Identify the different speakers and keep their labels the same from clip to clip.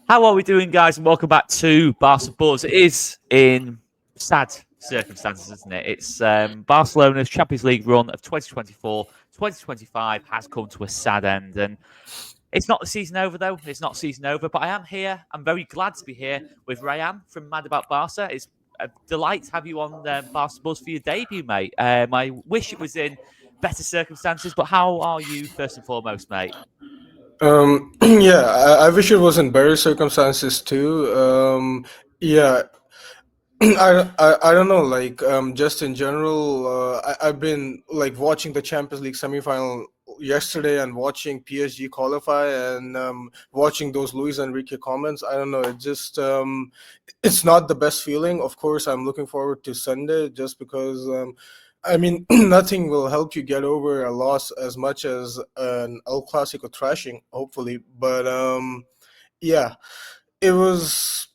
Speaker 1: How are we doing, guys? And welcome back to Barca Buzz. It is in sad circumstances, isn't it? It's Barcelona's Champions League run of 2024-2025 has come to a sad end. And it's not the season over, though. It's not season over. But I am here. I'm very glad to be here with Ryan from Mad About Barca. It's a delight to have you on Barca Buzz for your debut, mate. I wish it was in better circumstances. But how are you, first and foremost, mate?
Speaker 2: Yeah, I wish it was in better circumstances too. Yeah, I don't know. Just in general, I've been like watching the Champions League semifinal yesterday and watching PSG qualify and watching those Luis Enrique comments. I don't know. It's not the best feeling. Of course, I'm looking forward to Sunday just because. I mean, nothing will help you get over a loss as much as an El Clasico thrashing, hopefully. But yeah, it was.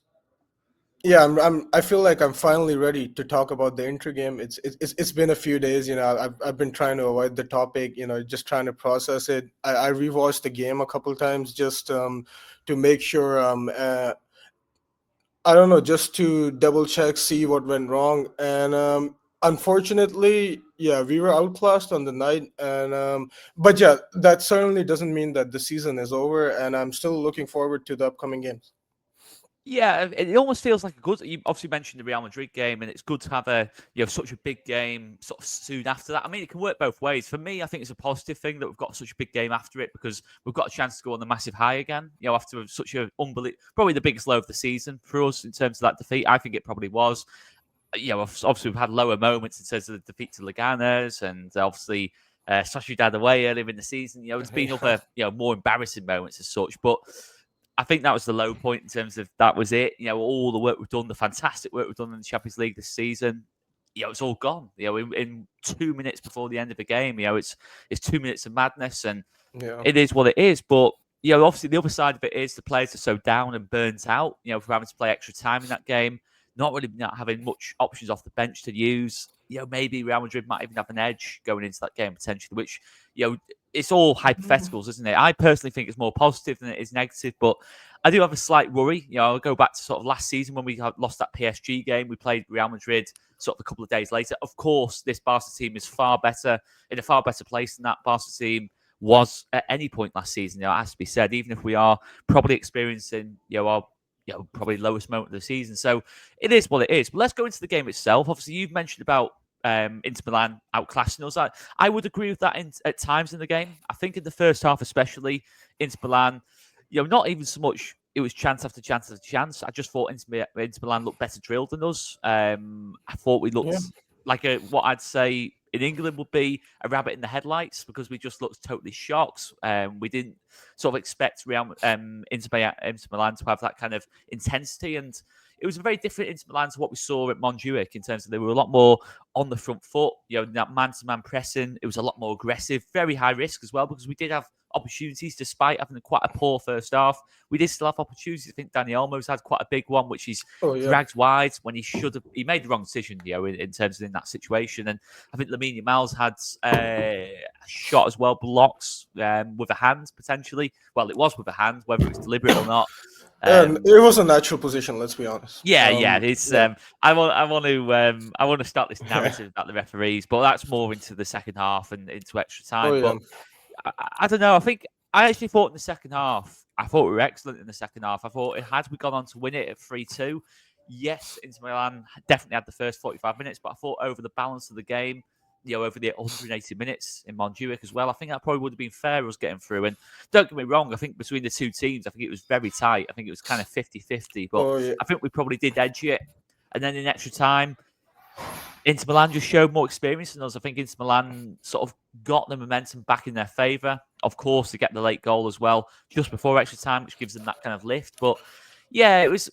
Speaker 2: Yeah, I feel like I'm finally ready to talk about the Inter game. It's been a few days. I've been trying to avoid the topic. Just trying to process it. I rewatched the game a couple times just to make sure. I don't know, just to double check, see what went wrong. And unfortunately, yeah, we were outclassed on the night. And but yeah, that certainly doesn't mean that the season is over. And I'm still looking forward to the upcoming games.
Speaker 1: Yeah, it almost feels like a good. You obviously mentioned the Real Madrid game, and it's good to have such a big game sort of soon after that. I mean, it can work both ways. For me, I think it's a positive thing that we've got such a big game after it because we've got a chance to go on the massive high again. After such a probably the biggest low of the season for us in terms of that defeat. I think it probably was. Obviously we've had lower moments in terms of the defeat to Leganes and obviously Sociedad away earlier in the season. It's been
Speaker 2: Yeah.
Speaker 1: other more embarrassing moments as such, but I think that was the low point in terms of that was it. All the work we've done, the fantastic work we've done in the Champions League this season. It's all gone. In 2 minutes before the end of the game, it's 2 minutes of madness, and
Speaker 2: Yeah.
Speaker 1: it is what it is. But obviously the other side of it is the players are so down and burnt out. For having to play extra time in that game, not having much options off the bench to use. Maybe Real Madrid might even have an edge going into that game potentially, which it's all hypotheticals, isn't it? I personally think it's more positive than it is negative, but I do have a slight worry. I'll go back to sort of last season when we lost that PSG game. We played Real Madrid sort of a couple of days later. Of course, this Barca team is in a far better place than that Barca team was at any point last season. It has to be said, even if we are probably experiencing our probably lowest moment of the season. So it is what it is. But let's go into the game itself. Obviously, you've mentioned about Inter Milan outclassing us. I would agree with that at times in the game. I think in the first half, especially, Inter Milan, not even so much. It was chance after chance after chance. I just thought Inter Milan looked better drilled than us. I thought we looked
Speaker 2: Yeah.
Speaker 1: like what I'd say in England would be a rabbit in the headlights because we just looked totally shocked. We didn't sort of expect Inter Milan to have that kind of intensity, and it was a very different Inter Milan to what we saw at Montjuic in terms of they were a lot more on the front foot. That man-to-man pressing, it was a lot more aggressive, very high risk as well because we did have opportunities despite having quite a poor first half. We did still have opportunities. I think Dani Olmo's had quite a big one, which he's
Speaker 2: Oh yeah.
Speaker 1: dragged wide when he should have. He made the wrong decision, in terms of in that situation. And I think Lamine Yamal's had a shot as well, blocks with a hand potentially. Well, it was with a hand, whether it was deliberate or not.
Speaker 2: And it was a natural position. Let's be honest.
Speaker 1: Yeah. It's
Speaker 2: Yeah.
Speaker 1: I want to start this narrative about the referees, but that's more into the second half and into extra
Speaker 2: Oh
Speaker 1: time.
Speaker 2: yeah.
Speaker 1: But I don't know. I actually thought in the second half, I thought we were excellent in the second half. I thought had we gone on to win it at 3-2, yes, Inter Milan definitely had the first 45 minutes, but I thought over the balance of the game, over the 180 minutes in Montjuic as well, I think that probably would have been fair us getting through. And don't get me wrong, I think between the two teams, I think it was very tight. I think it was kind of 50-50, but
Speaker 2: Oh yeah.
Speaker 1: I think we probably did edge it. And then in extra time, Inter Milan just showed more experience than us. I think Inter Milan sort of got the momentum back in their favour. Of course, they get the late goal as well, just before extra time, which gives them that kind of lift. But yeah, it was.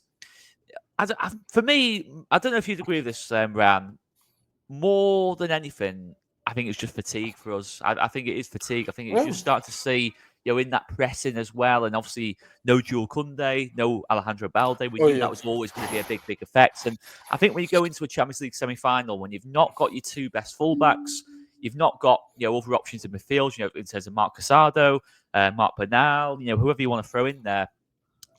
Speaker 1: For me, I don't know if you'd agree with this, Ran. More than anything, I think it's just fatigue for us. I think it is fatigue. I think it's
Speaker 2: Yeah.
Speaker 1: just start to see, in that pressing as well. And obviously, no Jules Koundé, no Alejandro Balde. We
Speaker 2: Oh
Speaker 1: knew
Speaker 2: yeah.
Speaker 1: that was always going to be a big, big effect. And I think when you go into a Champions League semi-final, when you've not got your two best fullbacks, you've not got other options in midfield, in terms of Mark Casado, Mark Bernal, whoever you want to throw in there.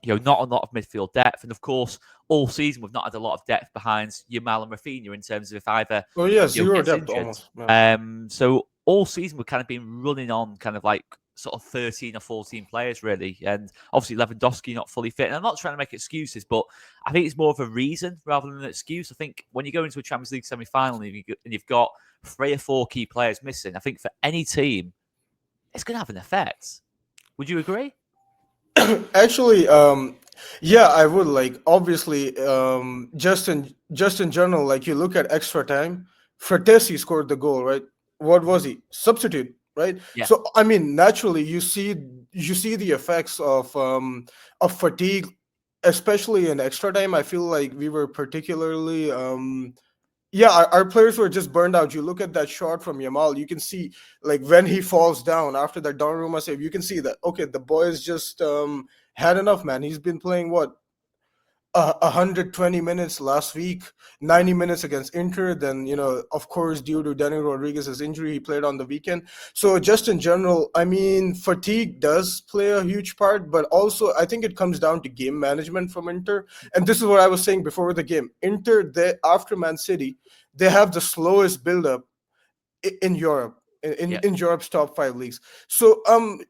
Speaker 1: not a lot of midfield depth. And of course, all season we've not had a lot of depth behind Yamal and Rafinha in terms of if either
Speaker 2: Oh yeah, zero
Speaker 1: gets
Speaker 2: depth
Speaker 1: injured.
Speaker 2: almost. Yeah.
Speaker 1: So all season we've kind of been running on kind of like sort of 13 or 14 players really. And obviously Lewandowski not fully fit. And I'm not trying to make excuses, but I think it's more of a reason rather than an excuse. I think when you go into a Champions League semi-final and you've got 3 or 4 key players missing, I think for any team, it's going to have an effect. Would you agree?
Speaker 2: Actually, yeah, I would like obviously just in general, like you look at extra time, Fratesi scored the goal, right? What was he? Substitute, right?
Speaker 1: Yeah.
Speaker 2: So I mean, naturally, you see the effects of fatigue, especially in extra time. I feel like we were particularly yeah, our players were just burned out. You look at that shot from Yamal, you can see like when he falls down after that Donnarumma save, you can see that okay, the boy is just had enough, man. He's been playing what 120 minutes last week, 90 minutes against Inter. Then, of course, due to Danny Rodriguez's injury, he played on the weekend. So, just in general, I mean, fatigue does play a huge part, but also I think it comes down to game management from Inter. And this is what I was saying before the game. Inter, after Man City, they have the slowest build-up in Europe.
Speaker 1: Yeah.
Speaker 2: In Europe's top 5 leagues, so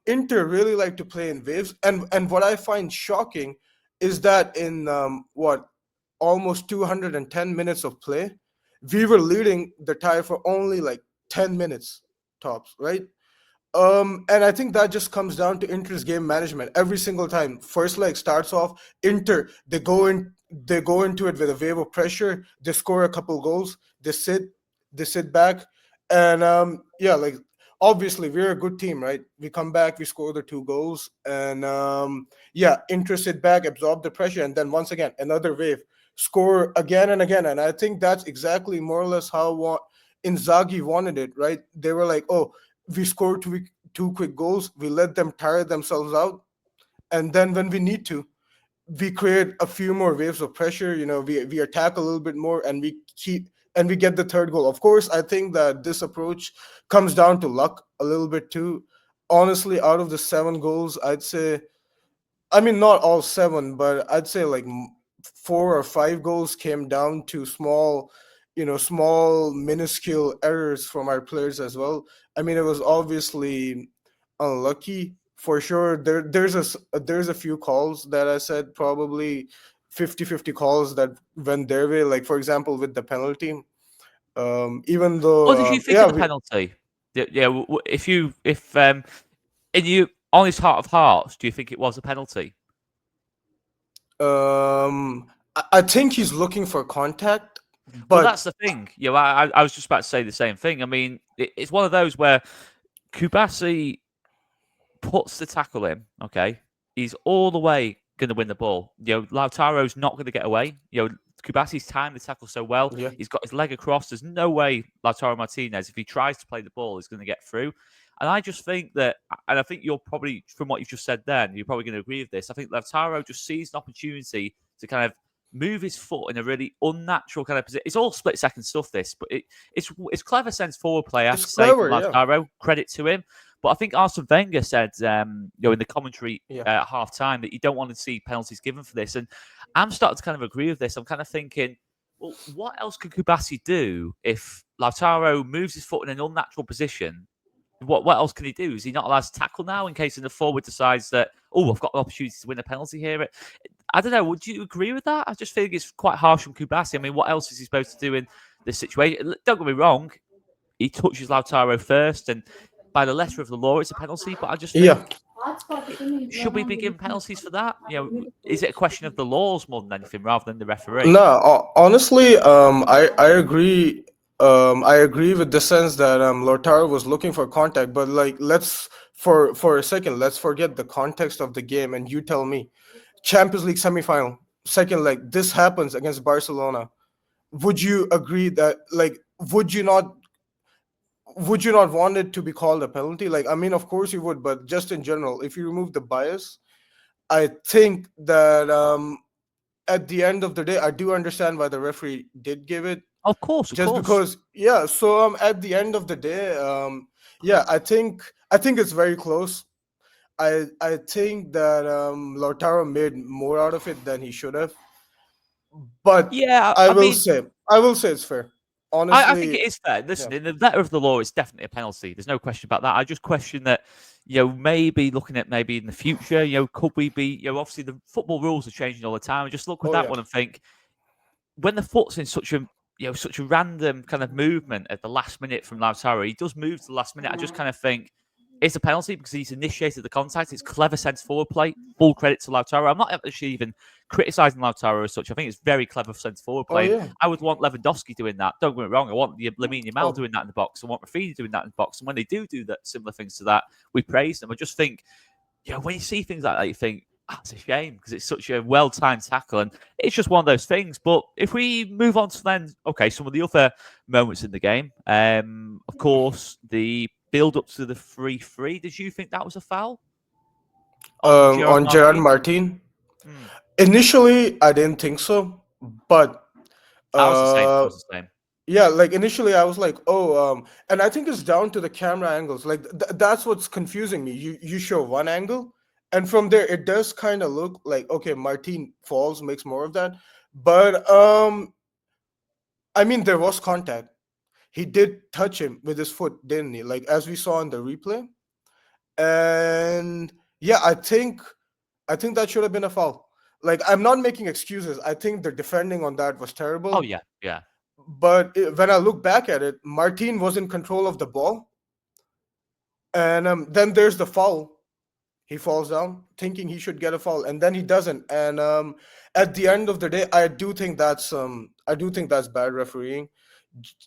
Speaker 2: Inter really like to play in waves, and what I find shocking is that in what almost 210 minutes of play, we were leading the tie for only like 10 minutes tops, right? And I think that just comes down to Inter's game management. Every single time, first leg starts off, Inter they go into it with a wave of pressure. They score a couple goals. They sit back, and yeah, like obviously we're a good team, right? We come back, we score the 2 goals, and yeah, Inter sit back, absorb the pressure, and then once again another wave, score again and again. And I think that's exactly more or less how Inzaghi wanted it, right? They were like, oh, we scored two quick goals, we let them tire themselves out, and then when we need to, we create a few more waves of pressure. We attack a little bit more, and we get the third goal. Of course, I think that this approach comes down to luck a little bit too. Honestly, out of the 7 goals, I'd say, I mean, not all 7, but I'd say like 4 or 5 goals came down to small, minuscule errors from our players as well. I mean, it was obviously unlucky for sure. There's a few calls that I said probably 50-50 calls that went their way. Like for example, with the penalty, even
Speaker 1: What did
Speaker 2: though
Speaker 1: you think of the penalty? Yeah, if in you honest heart of hearts, do you think it was a penalty?
Speaker 2: I think he's looking for contact,
Speaker 1: Well,
Speaker 2: but
Speaker 1: that's the thing. I was just about to say the same thing. I mean, it's one of those where Kubasi puts the tackle in. Okay, he's all the way going to win the ball. Lautaro's not going to get away. Kubasi's timed the tackle so well.
Speaker 2: yeah.
Speaker 1: He's got his leg across. There's no way Lautaro Martinez, if he tries to play the ball, is going to get through. And I just think that, and I think you're probably, from what you've just said then, you're probably going to agree with this. I think Lautaro just sees an opportunity to kind of move his foot in a really unnatural kind of position. It's all split second stuff, this, but it's clever sense forward play, I have
Speaker 2: It's
Speaker 1: to say, from
Speaker 2: clever, yeah.
Speaker 1: Lautaro. Credit to him. But I think Arsene Wenger said, in the commentary
Speaker 2: Yeah.
Speaker 1: at half time that you don't want to see penalties given for this. And I'm starting to kind of agree with this. I'm kind of thinking, well, what else could Kubasi do if Lautaro moves his foot in an unnatural position? What else can he do? Is he not allowed to tackle now in case the forward decides that, oh, I've got an opportunity to win a penalty here? I don't know. Would you agree with that? I just think it's quite harsh on Kubasi. I mean, what else is he supposed to do in this situation? Don't get me wrong. He touches Lautaro first, and by the letter of the law, it's a penalty. But I just
Speaker 2: Yeah.
Speaker 1: think, should we be giving penalties for that? Is it a question of the laws more than anything, rather than the referee?
Speaker 2: No, honestly, I agree. I agree with the sense that Lautaro was looking for contact, but like let's for a second, let's forget the context of the game, and you tell me, Champions League semifinal, second leg, this happens against Barcelona. Would you agree that like would you not want it to be called a penalty? Like, I mean, of course you would, but just in general, if you remove the bias, I think that at the end of the day, I do understand why the referee did give it,
Speaker 1: Of course, of
Speaker 2: just
Speaker 1: course.
Speaker 2: because, yeah. So at the end of the day, yeah, I think it's very close. I think that Lautaro made more out of it than he should have. But
Speaker 1: Yeah,
Speaker 2: I
Speaker 1: I
Speaker 2: will
Speaker 1: mean,
Speaker 2: say, I will say it's fair.
Speaker 1: I think
Speaker 2: Honestly,
Speaker 1: it is fair.
Speaker 2: yeah.
Speaker 1: Listen, in the letter of the law, it's definitely a penalty. There's no question about that. I just question that, maybe looking at maybe in the future, could we be, obviously the football rules are changing all the time. And just look with
Speaker 2: Oh
Speaker 1: that
Speaker 2: yeah.
Speaker 1: one and think, when the foot's in such a random kind of movement at the last minute from Lautaro, he does move to the last minute. I just kind of think it's a penalty because he's initiated the contact. It's clever centre forward play. Full credit to Lautaro. I'm not actually even criticising Lautaro as such. I think it's very clever centre forward
Speaker 2: Oh
Speaker 1: play. And
Speaker 2: yeah.
Speaker 1: I would want Lewandowski doing that. Don't get me wrong. I want Lamine Yamal
Speaker 2: Oh.
Speaker 1: doing that in the box. I want Rafinha doing that in the box. And when they do that similar things to that, we praise them. I just think when you see things like that, you think, it's a shame because it's such a well timed tackle and it's just one of those things. But if we move on to then, okay, some of the other moments in the game, of course, the build up to the 3-3. Did you think that was a foul on Gerard
Speaker 2: On Gerard
Speaker 1: Martin?
Speaker 2: Martin.
Speaker 1: Hmm.
Speaker 2: Initially, I didn't think so, but
Speaker 1: I was the same. I
Speaker 2: uh,
Speaker 1: was the same.
Speaker 2: yeah, like initially I was like, oh, and I think it's down to the camera angles. Like that's what's confusing me. You show one angle, and from there it does kind of look like okay, Martin falls, makes more of that, but I mean there was contact. He did touch him with his foot, didn't he? Like as we saw in the replay, and yeah, I think that should have been a foul. Like I'm not making excuses. I think the defending on that was
Speaker 1: Oh,
Speaker 2: terrible.
Speaker 1: yeah. Yeah.
Speaker 2: But when I look back at it, Martin was in control of the ball, and then there's the foul. He falls down, thinking he should get a foul, and then he doesn't. And at the end of the day, I do think that's bad refereeing.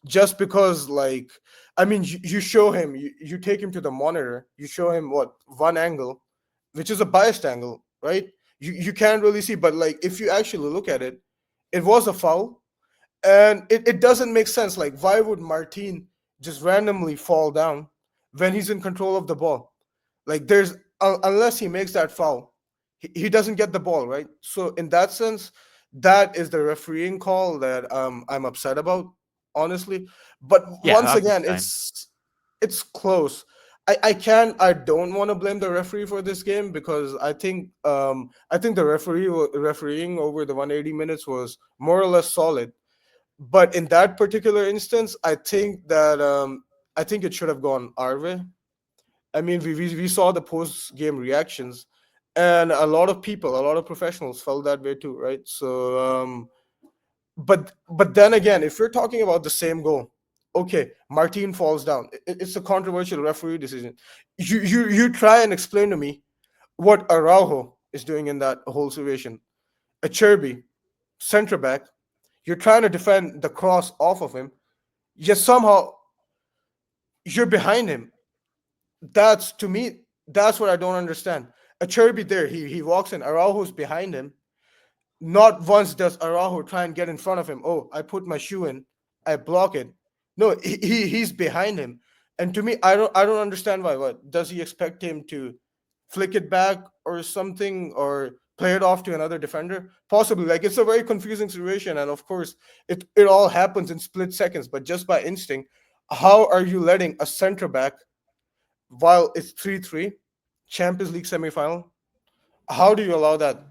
Speaker 2: Just because, like, I mean, you show him, you take him to the monitor, you show him what one angle, which is a biased angle, right? You can't really see, but like if you actually look at it, it was a foul and it doesn't make sense. Like, why would Martin just randomly fall down when he's in control of the ball? Like, unless he makes that foul, he doesn't get the ball, right? So in that sense, that is the refereeing call that I'm upset about, honestly. But
Speaker 1: Yeah,
Speaker 2: once
Speaker 1: I'm the
Speaker 2: again,
Speaker 1: same.
Speaker 2: it's close. I don't want to blame the referee for this game because I think the refereeing over the 180 minutes was more or less solid, but in that particular instance, I think it should have gone our way. I mean, we saw the post game reactions, and a lot of professionals felt that way too, right? So, but then again, if we're talking about the same goal, okay, Martin falls down. It's a controversial referee decision. You try and explain to me what Araujo is doing in that whole situation. A Cherby, center back, you're trying to defend the cross off of him, yet somehow you're behind him. That's to me, that's what I don't understand. A Cherby there, he walks in, Araujo's behind him. Not once does Araujo try and get in front of him. Oh, I put my shoe in, I block it. No, he's behind him. And to me, I don't understand why. What does he expect him to flick it back or something, or play it off to another defender? Possibly. Like it's a very confusing situation, and of course, it all happens in split seconds. But just by instinct, how are you letting a center back while it's 3-3, Champions League semifinal? How do you allow that?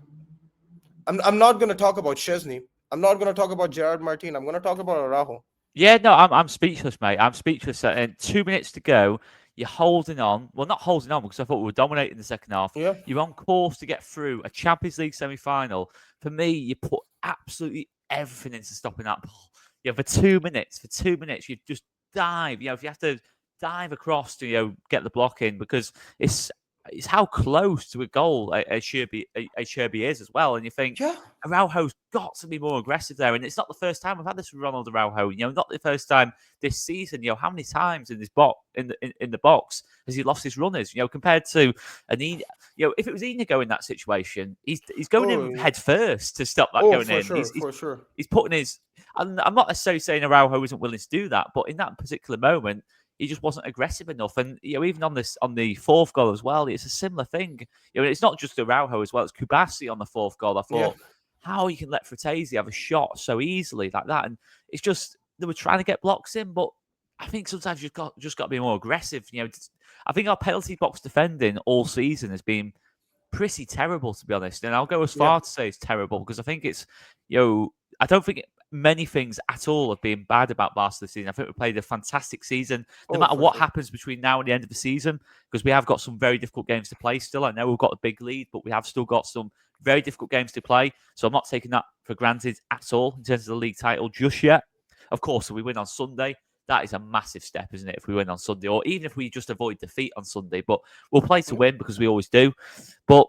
Speaker 2: I'm not going to talk about Chesney. I'm not going to talk about Gerard Martin. I'm going to talk about Araujo.
Speaker 1: Yeah, no, I'm speechless, mate. I'm speechless. And 2 minutes to go, you're holding on. Well, not holding on because I thought we were dominating the second half.
Speaker 2: Yeah.
Speaker 1: You're on course to get through a Champions League semi-final. For me, you put absolutely everything into stopping that ball. For 2 minutes, you just dive. If you have to dive across to get the block in because it's how close to a goal a Sherby is as well. And you think
Speaker 2: Yeah.
Speaker 1: Araujo's got to be more aggressive there. And it's not the first time we've had this with Ronald Araujo. Not the first time this season. How many times in this box in the box has he lost his runners? Compared to if it was Inigo in that situation, he's going
Speaker 2: Oh,
Speaker 1: in head first to stop that
Speaker 2: oh,
Speaker 1: going
Speaker 2: for
Speaker 1: in.
Speaker 2: sure, for sure.
Speaker 1: He's putting his. And I'm not necessarily saying Araujo isn't willing to do that, but in that particular moment, he just wasn't aggressive enough. And even on the fourth goal as well, it's a similar thing. It's not just Araujo as well. It's Kubasi on the fourth goal. I
Speaker 2: Yeah.
Speaker 1: thought how you can let Fratesi have a shot so easily like that, and it's just they were trying to get blocks in, but I think sometimes you've just got to be more aggressive. I think our penalty box defending all season has been pretty terrible, to be honest. And I'll go as
Speaker 2: Yeah.
Speaker 1: far to say it's terrible because I think it's, I don't think many things at all have been bad about Barca this season. I think we played a fantastic season, no
Speaker 2: Oh,
Speaker 1: matter
Speaker 2: for
Speaker 1: what
Speaker 2: sure.
Speaker 1: happens between now and the end of the season, because we have got some very difficult games to play still. I know we've got a big lead, but we have still got some very difficult games to play. So I'm not taking that for granted at all in terms of the league title just yet. Of course, if we win on Sunday, that is a massive step, isn't it? If we win on Sunday, or even if we just avoid defeat on Sunday, but we'll play to
Speaker 2: Yeah.
Speaker 1: win because we always do. But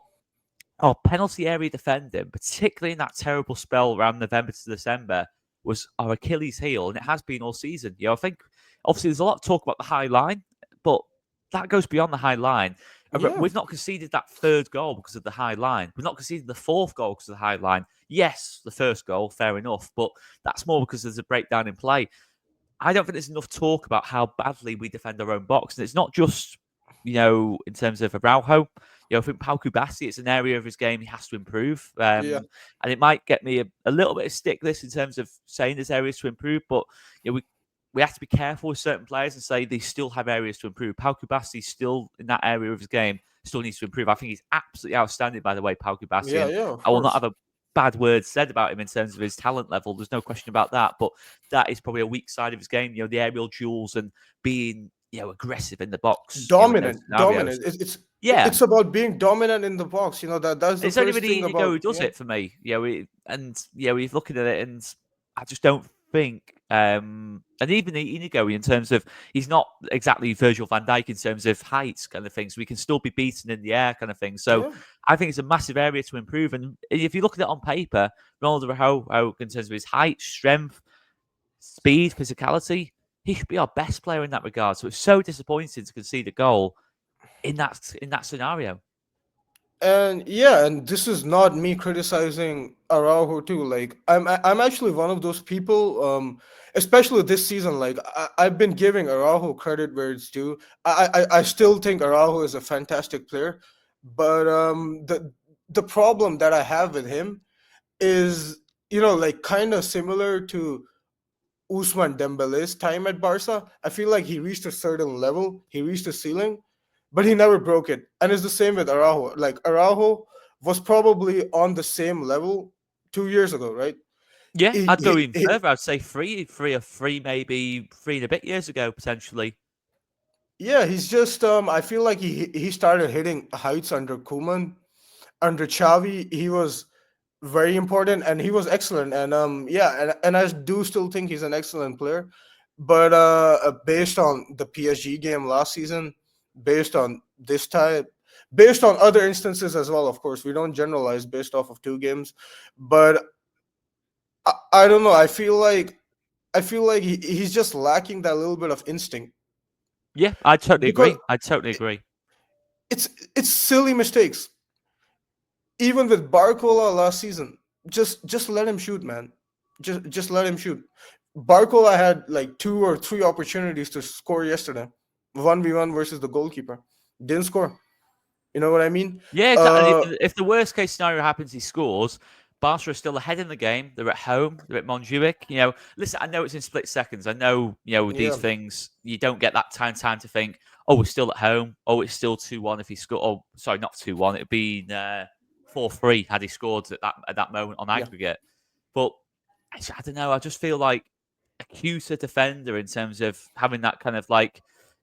Speaker 1: our penalty area defending, particularly in that terrible spell around November to December, was our Achilles heel, and it has been all season. I think obviously there's a lot of talk about the high line, but that goes beyond the high line.
Speaker 2: Yeah.
Speaker 1: We've not conceded that third goal because of the high line. We've not conceded the fourth goal because of the high line. Yes, the first goal, fair enough, but that's more because there's a breakdown in play. I don't think there's enough talk about how badly we defend our own box. And it's not just, in terms of Araujo. I think Pau Kubasi, it's an area of his game he has to improve.
Speaker 2: Yeah.
Speaker 1: And it might get me a little bit of stick this in terms of saying there's areas to improve, but we have to be careful with certain players and say they still have areas to improve. Pau Kubasi still in that area of his game still needs to improve. I think he's absolutely outstanding, by the way, Pau Kubasi.
Speaker 2: Yeah.
Speaker 1: And
Speaker 2: Yeah. Of
Speaker 1: I will not
Speaker 2: course.
Speaker 1: have a bad word said about him in terms of his talent level. There's no question about that. But that is probably a weak side of his game. The aerial duels and being aggressive in the box. In those scenarios.
Speaker 2: Dominant.
Speaker 1: Yeah,
Speaker 2: It's about being dominant in the box. That's the
Speaker 1: it's only
Speaker 2: first
Speaker 1: really
Speaker 2: thing
Speaker 1: Inigo
Speaker 2: about.
Speaker 1: who does
Speaker 2: Yeah.
Speaker 1: it for me. We're looking at it, and I just don't think. And even Inigo, in terms of he's not exactly Virgil van Dijk in terms of heights kind of thing, so we can still be beaten in the air kind of thing. So
Speaker 2: Yeah.
Speaker 1: I think it's a massive area to improve. And if you look at it on paper, Ronaldo Araujo, in terms of his height, strength, speed, physicality, he should be our best player in that regard. So it's so disappointing to concede a goal in that scenario.
Speaker 2: And yeah, and this is not me criticizing Araujo too. Like I'm actually one of those people. Especially this season, like I've been giving Araujo credit where it's due. I still think Araujo is a fantastic player, but the problem that I have with him is like kind of similar to Usman Dembele's time at Barca. I feel like he reached a certain level, he reached a ceiling, but he never broke it. And it's the same with Araujo. Like Araujo was probably on the same level 2 years ago, right?
Speaker 1: Yeah,
Speaker 2: He,
Speaker 1: I'd go
Speaker 2: he,
Speaker 1: even
Speaker 2: he,
Speaker 1: further. I'd say three, maybe 3 and a bit years ago, potentially.
Speaker 2: yeah, he's just I feel like he started hitting heights under Koeman, under Xavi. He was very important and he was excellent. And yeah, and I do still think he's an excellent player. But based on the PSG game last season, based on this type, based on other instances as well, of course, we don't generalize based off of 2 games. But I don't know. I feel like he's just lacking that little bit of instinct
Speaker 1: Yeah, I totally
Speaker 2: because
Speaker 1: agree. I totally
Speaker 2: it,
Speaker 1: agree.
Speaker 2: it's silly mistakes. Even with Barcola last season, just let him shoot, man. Just let him shoot. Barcola had like 2 or 3 opportunities to score yesterday, 1v1 versus the goalkeeper. Didn't score. You know what I mean?
Speaker 1: Yeah, exactly.
Speaker 2: Uh,
Speaker 1: If the worst case scenario happens, he scores. Barca are still ahead in the game. They're at home. They're at Montjuic. Listen, I know it's in split seconds. I know, with these
Speaker 2: yeah,
Speaker 1: things, you don't get that time to think, oh, we're still at home. Oh, it's still 2-1 if he scored. Oh, sorry, not 2-1. It'd been 4-3 had he scored at that moment on
Speaker 2: yeah,
Speaker 1: aggregate. But I don't know. I just feel like a cuter defender in terms of having that kind of like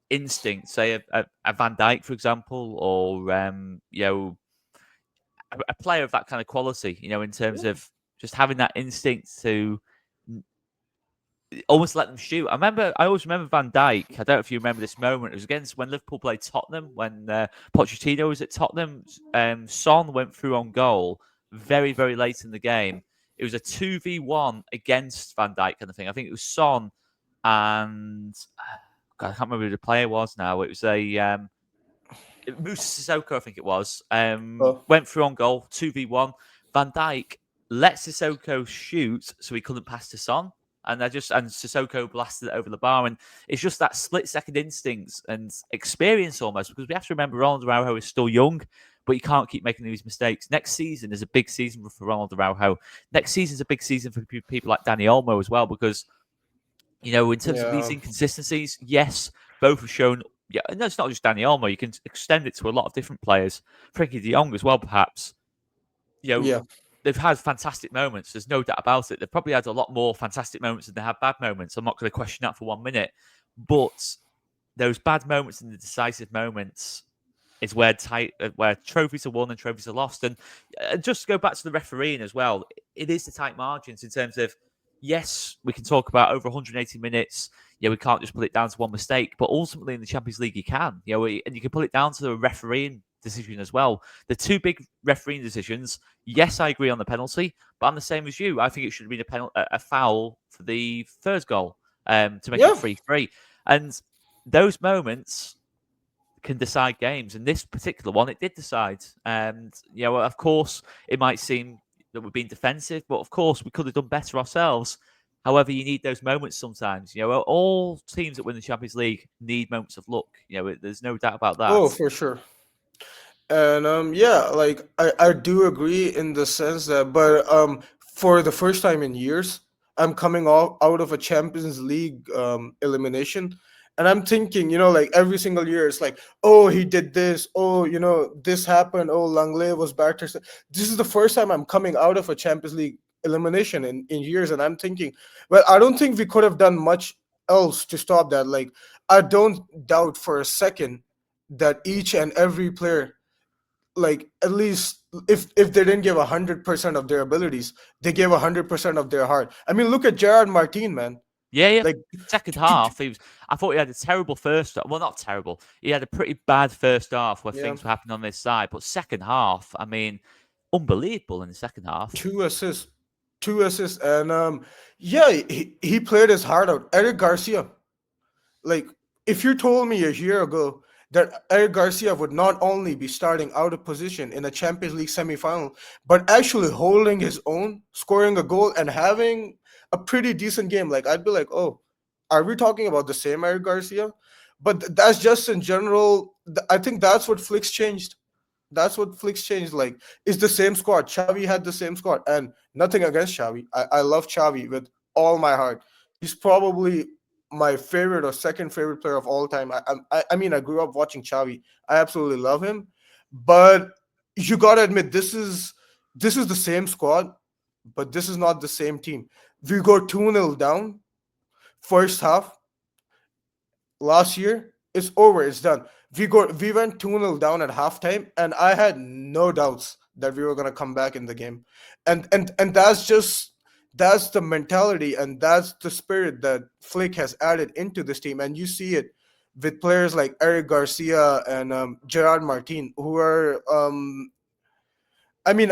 Speaker 1: instinct, say a Van Dijk, for example, or a player of that kind of quality, in terms
Speaker 2: yeah,
Speaker 1: of just having that instinct to almost let them shoot. I always remember Van Dijk. I don't know if you remember this moment. It was against when Liverpool played Tottenham, when Pochettino was at Tottenham. Son went through on goal very, very late in the game. It was a 2v1 against Van Dijk kind of thing. I think it was Son and God, I can't remember who the player was now. It was a Musa Sissoko, I think it was,
Speaker 2: uh,
Speaker 1: went through on goal, 2v1. Van Dijk let Sissoko shoot so he couldn't pass to Son. And Sissoko blasted it over the bar. And it's just that split second instinct and experience almost, because we have to remember Ronald Araujo is still young, but you can't keep making these mistakes. Next season is a big season for Ronald Araujo. Next season is a big season for people like Danny Olmo as well, because in terms of these
Speaker 2: yeah,
Speaker 1: inconsistencies, yes, both have shown Yeah, and that's not just Dani Olmo. You can extend it to a lot of different players. Frankie de Jong as well, perhaps. You know,
Speaker 2: Yeah.
Speaker 1: they've had fantastic moments. There's no doubt about it. They've probably had a lot more fantastic moments than they have bad moments. I'm not going to question that for 1 minute. But those bad moments and the decisive moments is where trophies are won and trophies are lost. And just to go back to the refereeing as well, it is the tight margins in terms of, yes, we can talk about over 180 minutes. Yeah, we can't just put it down to one mistake, but ultimately in the Champions League you can. And you can put it down to the refereeing decision as well. The two big refereeing decisions. Yes, I agree on the penalty, but I'm the same as you. I think it should have been a foul for the first goal to make it
Speaker 2: Yeah.
Speaker 1: 3-3. And those moments can decide games. And this particular one, it did decide. And, of course, it might seem that we're being defensive, but of course, we could have done better ourselves. However, you need those moments sometimes. All teams that win the Champions League need moments of luck. There's no doubt about
Speaker 2: Oh,
Speaker 1: that.
Speaker 2: for sure. And yeah, like I do agree in the sense that, but for the first time in years, I'm coming out of a Champions League elimination, and I'm thinking, like every single year, it's like, oh, he did this, oh, this happened, oh, Langley was better. This is the first time I'm coming out of a Champions League elimination in years, and I'm thinking, well, I don't think we could have done much else to stop that. Like, I don't doubt for a second that each and every player, like, at least if they didn't give 100% of their abilities, they gave 100% of their heart. I mean, look at Gerard Martin, man.
Speaker 1: Yeah.
Speaker 2: Like,
Speaker 1: Second
Speaker 2: t- t- t-
Speaker 1: half, I thought he had a terrible first. Well, not terrible. He had a pretty bad first half where
Speaker 2: yeah,
Speaker 1: things were happening on this side. But second half, I mean, unbelievable in the second half.
Speaker 2: 2 assists, 2 assists, and yeah, he played his heart out. Eric Garcia, like, if you told me a year ago that Eric Garcia would not only be starting out of position in a Champions League semifinal, but actually holding his own, scoring a goal, and having a pretty decent game, like, I'd be like, oh, are we talking about the same Eric Garcia? But that's just in general. I think that's what Flick's changed. That's what Flick's changed. Like, it's the same squad. Xavi had the same squad, and nothing against Xavi. I love Xavi with all my heart. He's probably my favorite or second favorite player of all time. I mean, I grew up watching Xavi. I absolutely love him, but you gotta admit, this is the same squad, but this is not the same team. We go 2-0 down first half last year. It's over. It's done. We went 2-0 down at halftime, and I had no doubts that we were gonna come back in the game. And that's the mentality, and that's the spirit that Flick has added into this team. And you see it with players like Eric Garcia and Gerard Martin, who are I mean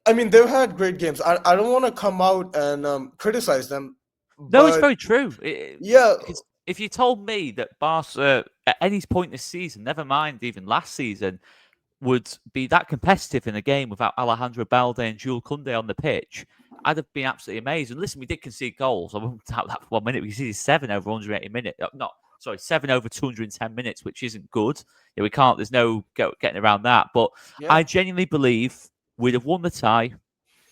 Speaker 2: I mean, they've had great games. I don't want to come out and criticize them,
Speaker 1: No, it's
Speaker 2: but
Speaker 1: very true.
Speaker 2: yeah,
Speaker 1: Because if you told me that Barca at any point this season, never mind even last season, would be that competitive in a game without Alejandro Balde and Jules Koundé on the pitch, I'd have been absolutely amazed. And listen, we did concede goals. I won't doubt that for 1 minute. We conceded 7 over 180 minutes. Not sorry, 7 over 210 minutes, which isn't good. Yeah, we can't. There's no getting around that. But
Speaker 2: yeah,
Speaker 1: I genuinely believe we'd have won the tie.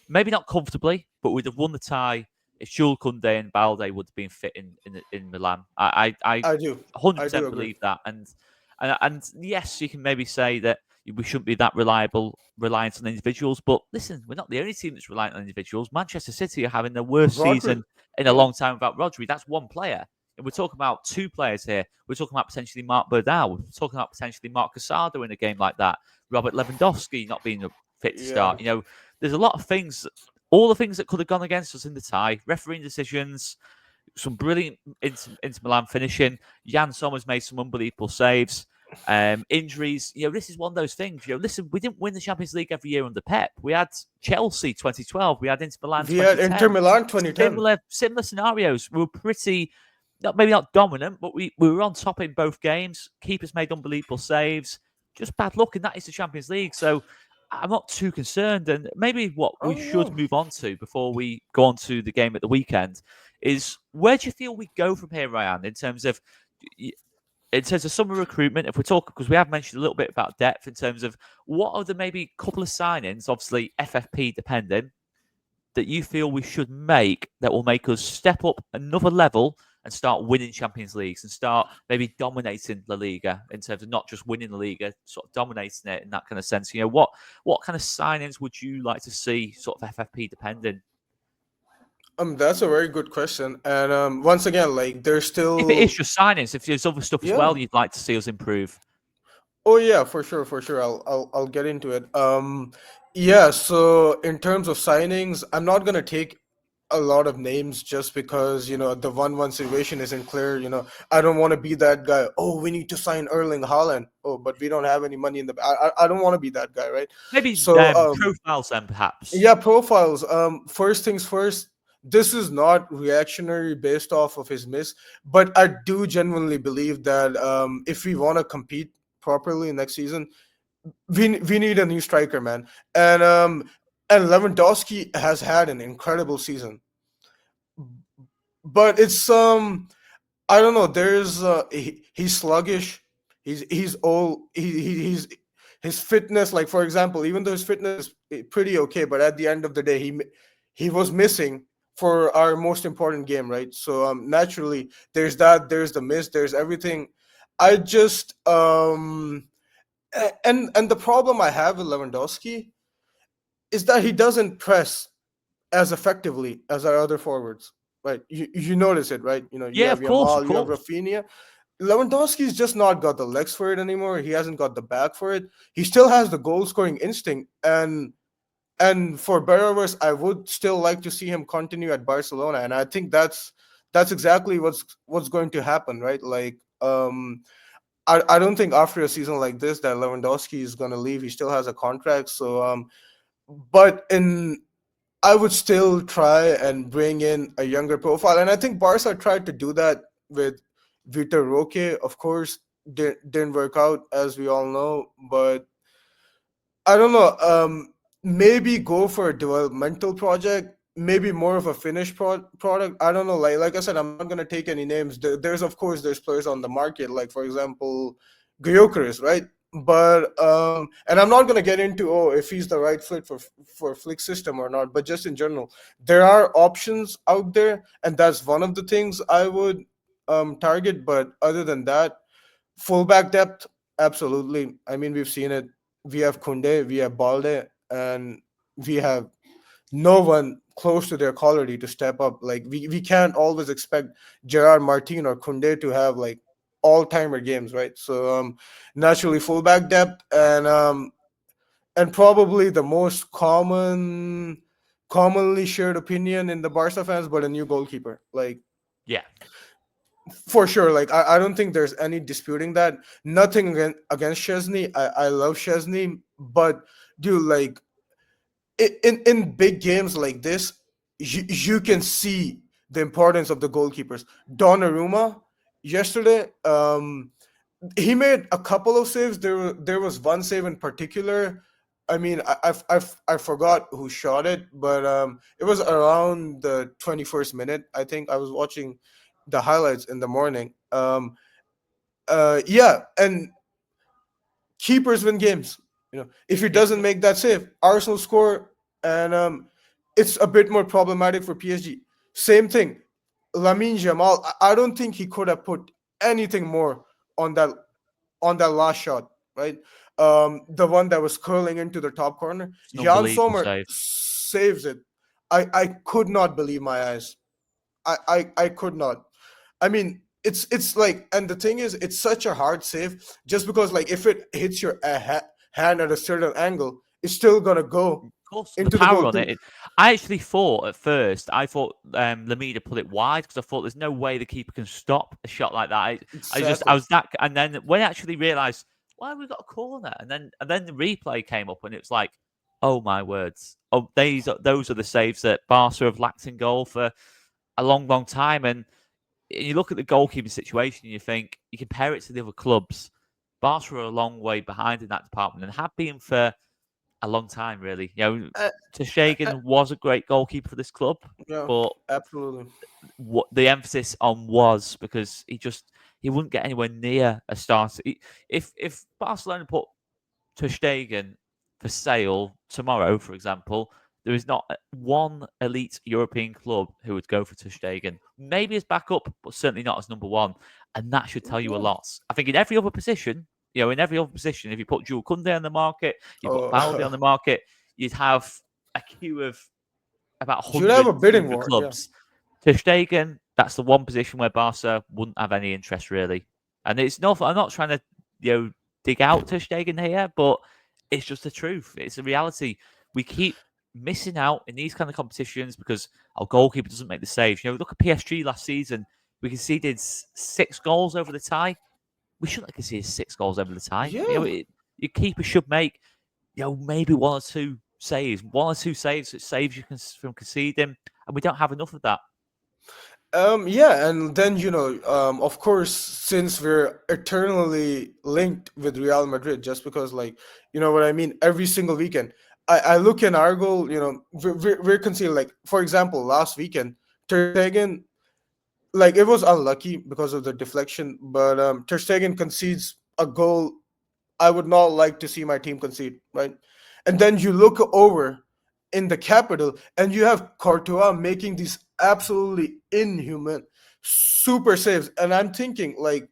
Speaker 1: Maybe not comfortably, but we'd have won the tie if Jules Koundé and Balde would have been fit in Milan. I
Speaker 2: I do. I do
Speaker 1: 100%
Speaker 2: agree.
Speaker 1: believe that. And yes, you can maybe say that we shouldn't be that reliant on individuals. But listen, we're not the only team that's reliant on individuals. Manchester City are having the worst
Speaker 2: Rodri,
Speaker 1: season in a
Speaker 2: yeah,
Speaker 1: long time without Rodri. That's one player. And we're talking about 2 players here. We're talking about potentially Mark Berdal. We're talking about potentially Mark Casado in a game like that. Robert Lewandowski not being fit to
Speaker 2: yeah.
Speaker 1: start. There's a lot of things, all the things that could have gone against us in the tie. Refereeing decisions, some brilliant Inter Milan finishing. Jan Sommer's made some unbelievable saves. Injuries, this is one of those things. Listen, we didn't win the Champions League every year under Pep. We had Chelsea 2012, we had Inter Milan
Speaker 2: We had Inter
Speaker 1: 2010.
Speaker 2: Milan 2010.
Speaker 1: Similar scenarios. We were pretty, maybe not dominant, but we were on top in both games. Keepers made unbelievable saves. Just bad luck, and that is the Champions League. So I'm not too concerned. And maybe what we
Speaker 2: Oh
Speaker 1: should
Speaker 2: no.
Speaker 1: move on to before we go on to the game at the weekend is, where do you feel we go from here, Ryan, in terms of summer recruitment? If we're talking, because we have mentioned a little bit about depth, in terms of what are the maybe couple of signings, obviously FFP dependent, that you feel we should make that will make us step up another level and start winning Champions Leagues and start maybe dominating La Liga in terms of not just winning the Liga, sort of dominating it in that kind of sense. What kind of signings would you like to see, sort of FFP depending?
Speaker 2: That's a very good question. And once again, like there's
Speaker 1: If it is
Speaker 2: still,
Speaker 1: just signings, if there's other stuff as
Speaker 2: yeah.
Speaker 1: well you'd like to see us improve.
Speaker 2: Oh yeah, for sure, for sure. I'll get into it. Yeah. So in terms of signings, I'm not gonna take a lot of names just because the 1-1 situation isn't clear. I don't want to be that guy. Oh, we need to sign Erling Haaland. Oh, but we don't have any money in the. I don't want to be that guy, right?
Speaker 1: Maybe
Speaker 2: So
Speaker 1: profiles then, perhaps.
Speaker 2: yeah, profiles. First things first. This is not reactionary based off of his miss, but I do genuinely believe that if we want to compete properly next season, we need a new striker, man. And Lewandowski has had an incredible season, but it's I don't know. There's he's sluggish. He's old. He's his fitness. Like for example, even though his fitness is pretty okay, but at the end of the day, he was missing for our most important game, right? So naturally, there's that. There's the miss. There's everything. I just and the problem I have with Lewandowski is that he doesn't press as effectively as our other forwards. Right, you notice it, right? You
Speaker 1: Yeah,
Speaker 2: have
Speaker 1: of course, of
Speaker 2: Yamal, you have
Speaker 1: course.
Speaker 2: Rafinha. Lewandowski's just not got the legs for it anymore. He hasn't got the back for it. He still has the goal scoring instinct, and for better or worse, I would still like to see him continue at Barcelona, and I think that's exactly what's going to happen, right? Like, I don't think after a season like this that Lewandowski is going to leave. He still has a contract, so but in I would still try and bring in a younger profile, and I think Barca tried to do that with Vitor Roque. Of course, didn't work out as we all know, but I don't know. Maybe go for a developmental project. Maybe more of a finished product. I don't know. Like I said, I'm not gonna take any names. There's of course there's players on the market, like for example, Gyökeres, right? But and I'm not gonna get into if he's the right fit for Flick system or not. But just in general, there are options out there, and that's one of the things I would target. But other than that, fullback depth, absolutely. I mean, we've seen it. We have Kunde, we have Balde, and we have no one close to their quality to step up. Like we can't always expect Gerard Martin or Kunde to have like all timer games, right? So naturally fullback depth and probably the most commonly shared opinion in the Barca fans, but a new goalkeeper. Like
Speaker 1: Yeah.
Speaker 2: for sure, like I don't think there's any disputing that. Nothing against Chesney. I love Chesney, but dude, like in big games like this, you can see the importance of the goalkeepers. Donnarumma yesterday, he made a couple of saves. There was one save in particular. I mean, I forgot who shot it, but it was around the 21st minute. I think I was watching the highlights in the morning. Yeah, and keepers win games. If he
Speaker 1: Yeah.
Speaker 2: doesn't make that save, Arsenal score, and it's a bit more problematic for PSG. Same thing, Lamine Yamal. I don't think he could have put anything more on that last shot, right? The one that was curling into the top corner.
Speaker 1: It's an
Speaker 2: Jan
Speaker 1: unbelievable
Speaker 2: Sommer
Speaker 1: save.
Speaker 2: saves it. I could not believe my eyes. I could not. I mean, it's like, and the thing is, it's such a hard save just because, like, if it hits your hand at a certain angle, it's still gonna go
Speaker 1: Of course, the
Speaker 2: into the
Speaker 1: power
Speaker 2: goal
Speaker 1: on
Speaker 2: too.
Speaker 1: it. I actually thought at first, I thought Lamida put it wide because I thought there's no way the keeper can stop a shot like that. I
Speaker 2: Exactly.
Speaker 1: was that, and then when I actually realised, why have we got a corner? And then the replay came up, and it was like, oh my words, oh those are the saves that Barca have lacked in goal for a long, long time. And you look at the goalkeeping situation, and you think you compare it to the other clubs. Barca are a long way behind in that department, and have been for a long time, really.
Speaker 2: Uh, uh,
Speaker 1: Teshagan was a great goalkeeper for this club,
Speaker 2: yeah,
Speaker 1: but
Speaker 2: absolutely.
Speaker 1: what the emphasis on was because he wouldn't get anywhere near a starter. If Barcelona put Teshagan for sale tomorrow, for example, there is not one elite European club who would go for Ter Stegen. Maybe as backup, but certainly not as number one. And that should tell you a
Speaker 2: Yeah.
Speaker 1: lot. I think in every other position, in every other position, if you put Jules Koundé on the market, you put Balde on
Speaker 2: Oh,
Speaker 1: the market, you'd have a queue of about
Speaker 2: you'd have
Speaker 1: 100,
Speaker 2: a bidding
Speaker 1: 200
Speaker 2: war. Yeah.
Speaker 1: clubs. Ter Stegen, that's the one position where Barca wouldn't have any interest really. And it's not. I'm not trying to dig out Ter Stegen here, but it's just the truth. It's a reality. We keep missing out in these kind of competitions because our goalkeeper doesn't make the saves. Look at PSG last season. We conceded 6 goals over the tie. We shouldn't have conceded 6 goals over the tie.
Speaker 2: Yeah.
Speaker 1: Your keeper should make maybe one or two saves, that saves you from conceding, and we don't have enough of that.
Speaker 2: Yeah, and then of course, since we're eternally linked with Real Madrid, just because, like, you know what I mean, every single weekend, I look in our goal, we're conceding, like, for example, last weekend, Ter Stegen, like, it was unlucky because of the deflection, but Ter Stegen concedes a goal I would not like to see my team concede, right? And then you look over in the capital and you have Courtois making these absolutely inhuman super saves. And I'm thinking, like,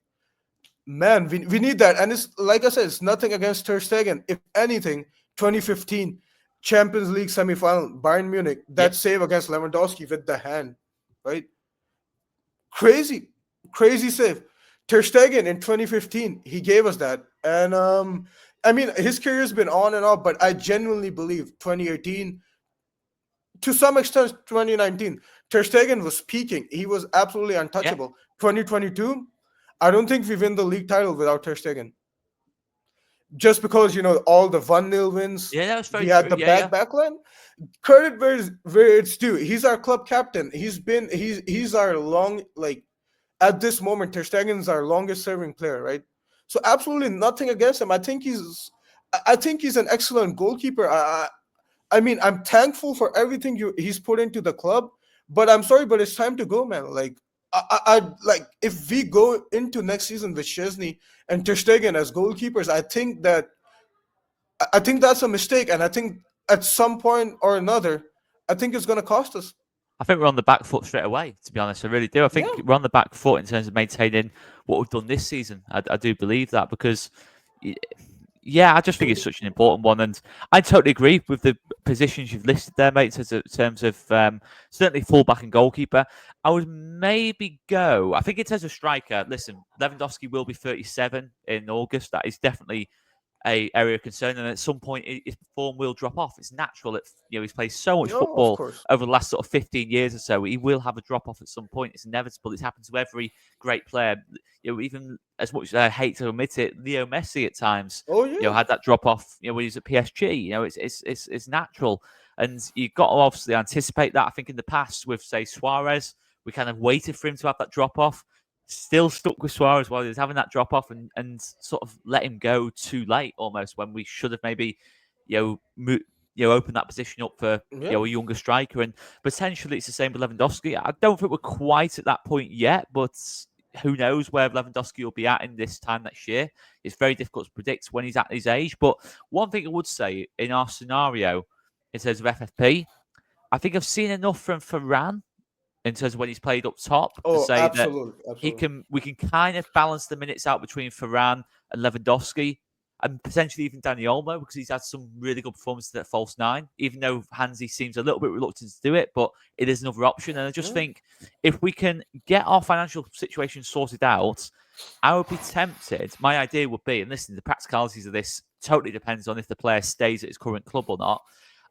Speaker 2: man, we need that. And it's like I said, it's nothing against Ter Stegen. If anything, 2015 Champions League semifinal, Bayern Munich,
Speaker 1: Yep.
Speaker 2: that save against Lewandowski with the hand, right? Crazy, crazy save. Ter Stegen in 2015, he gave us that, and I mean, his career's been on and off, but I genuinely believe 2018, to some extent 2019, Ter Stegen was peaking. He was absolutely
Speaker 1: Yeah.
Speaker 2: untouchable. 2022, I don't think we win the league title without Ter Stegen. Just because all the 1-0 wins,
Speaker 1: Yeah, that's
Speaker 2: we
Speaker 1: very
Speaker 2: had
Speaker 1: true.
Speaker 2: the
Speaker 1: Yeah, yeah.
Speaker 2: backline. Credit where it's due. He's our club captain. He's our long, like, at this moment, Ter Stegen's our longest serving player, right? So absolutely nothing against him. I think he's an excellent goalkeeper. I mean, I'm thankful for everything he's put into the club, but I'm sorry, but it's time to go, man. Like, I like, if we go into next season with Chesney and Ter Stegen as goalkeepers, I think that's a mistake, and I think at some point or another, I think it's going to cost us.
Speaker 1: I think we're on the back foot straight away, to be honest. I really do. I think
Speaker 2: Yeah.
Speaker 1: we're on the back foot in terms of maintaining what we've done this season. I do believe that because, yeah, I just think it's such an important one. And I totally agree with the positions you've listed there, mate, in terms of certainly fullback and goalkeeper. I would maybe go, I think in terms of striker, listen, Lewandowski will be 37 in August. That is definitely a area of concern, and at some point his form will drop off. It's natural that he's played so much
Speaker 2: No, of
Speaker 1: football
Speaker 2: course.
Speaker 1: over the last sort of 15 years or so. He will have a drop off at some point. It's inevitable. It's happened to every great player. Even as much as I hate to admit it, Leo Messi at times,
Speaker 2: Oh yeah.
Speaker 1: had that drop off. When he was at PSG. It's natural, and you've got to obviously anticipate that. I think in the past with say Suarez, we kind of waited for him to have that drop off. Still stuck with Suarez while he was having that drop off and sort of let him go too late almost when we should have maybe opened that position up for
Speaker 2: Yeah.
Speaker 1: a younger striker, and potentially it's the same with Lewandowski. I don't think we're quite at that point yet, but who knows where Lewandowski will be at in this time next year. It's very difficult to predict when he's at his age, but one thing I would say in our scenario in terms of FFP, I think I've seen enough from Varane in terms of when he's played up top to
Speaker 2: Oh,
Speaker 1: say that
Speaker 2: absolutely, absolutely.
Speaker 1: we can kind of balance the minutes out between Varane and Lewandowski and potentially even Dani Olmo because he's had some really good performances at false nine, even though Hansi seems a little bit reluctant to do it, but it is another option. And I just
Speaker 2: Yeah.
Speaker 1: think if we can get our financial situation sorted out, I would be tempted. My idea would be, and listen, the practicalities of this totally depends on if the player stays at his current club or not.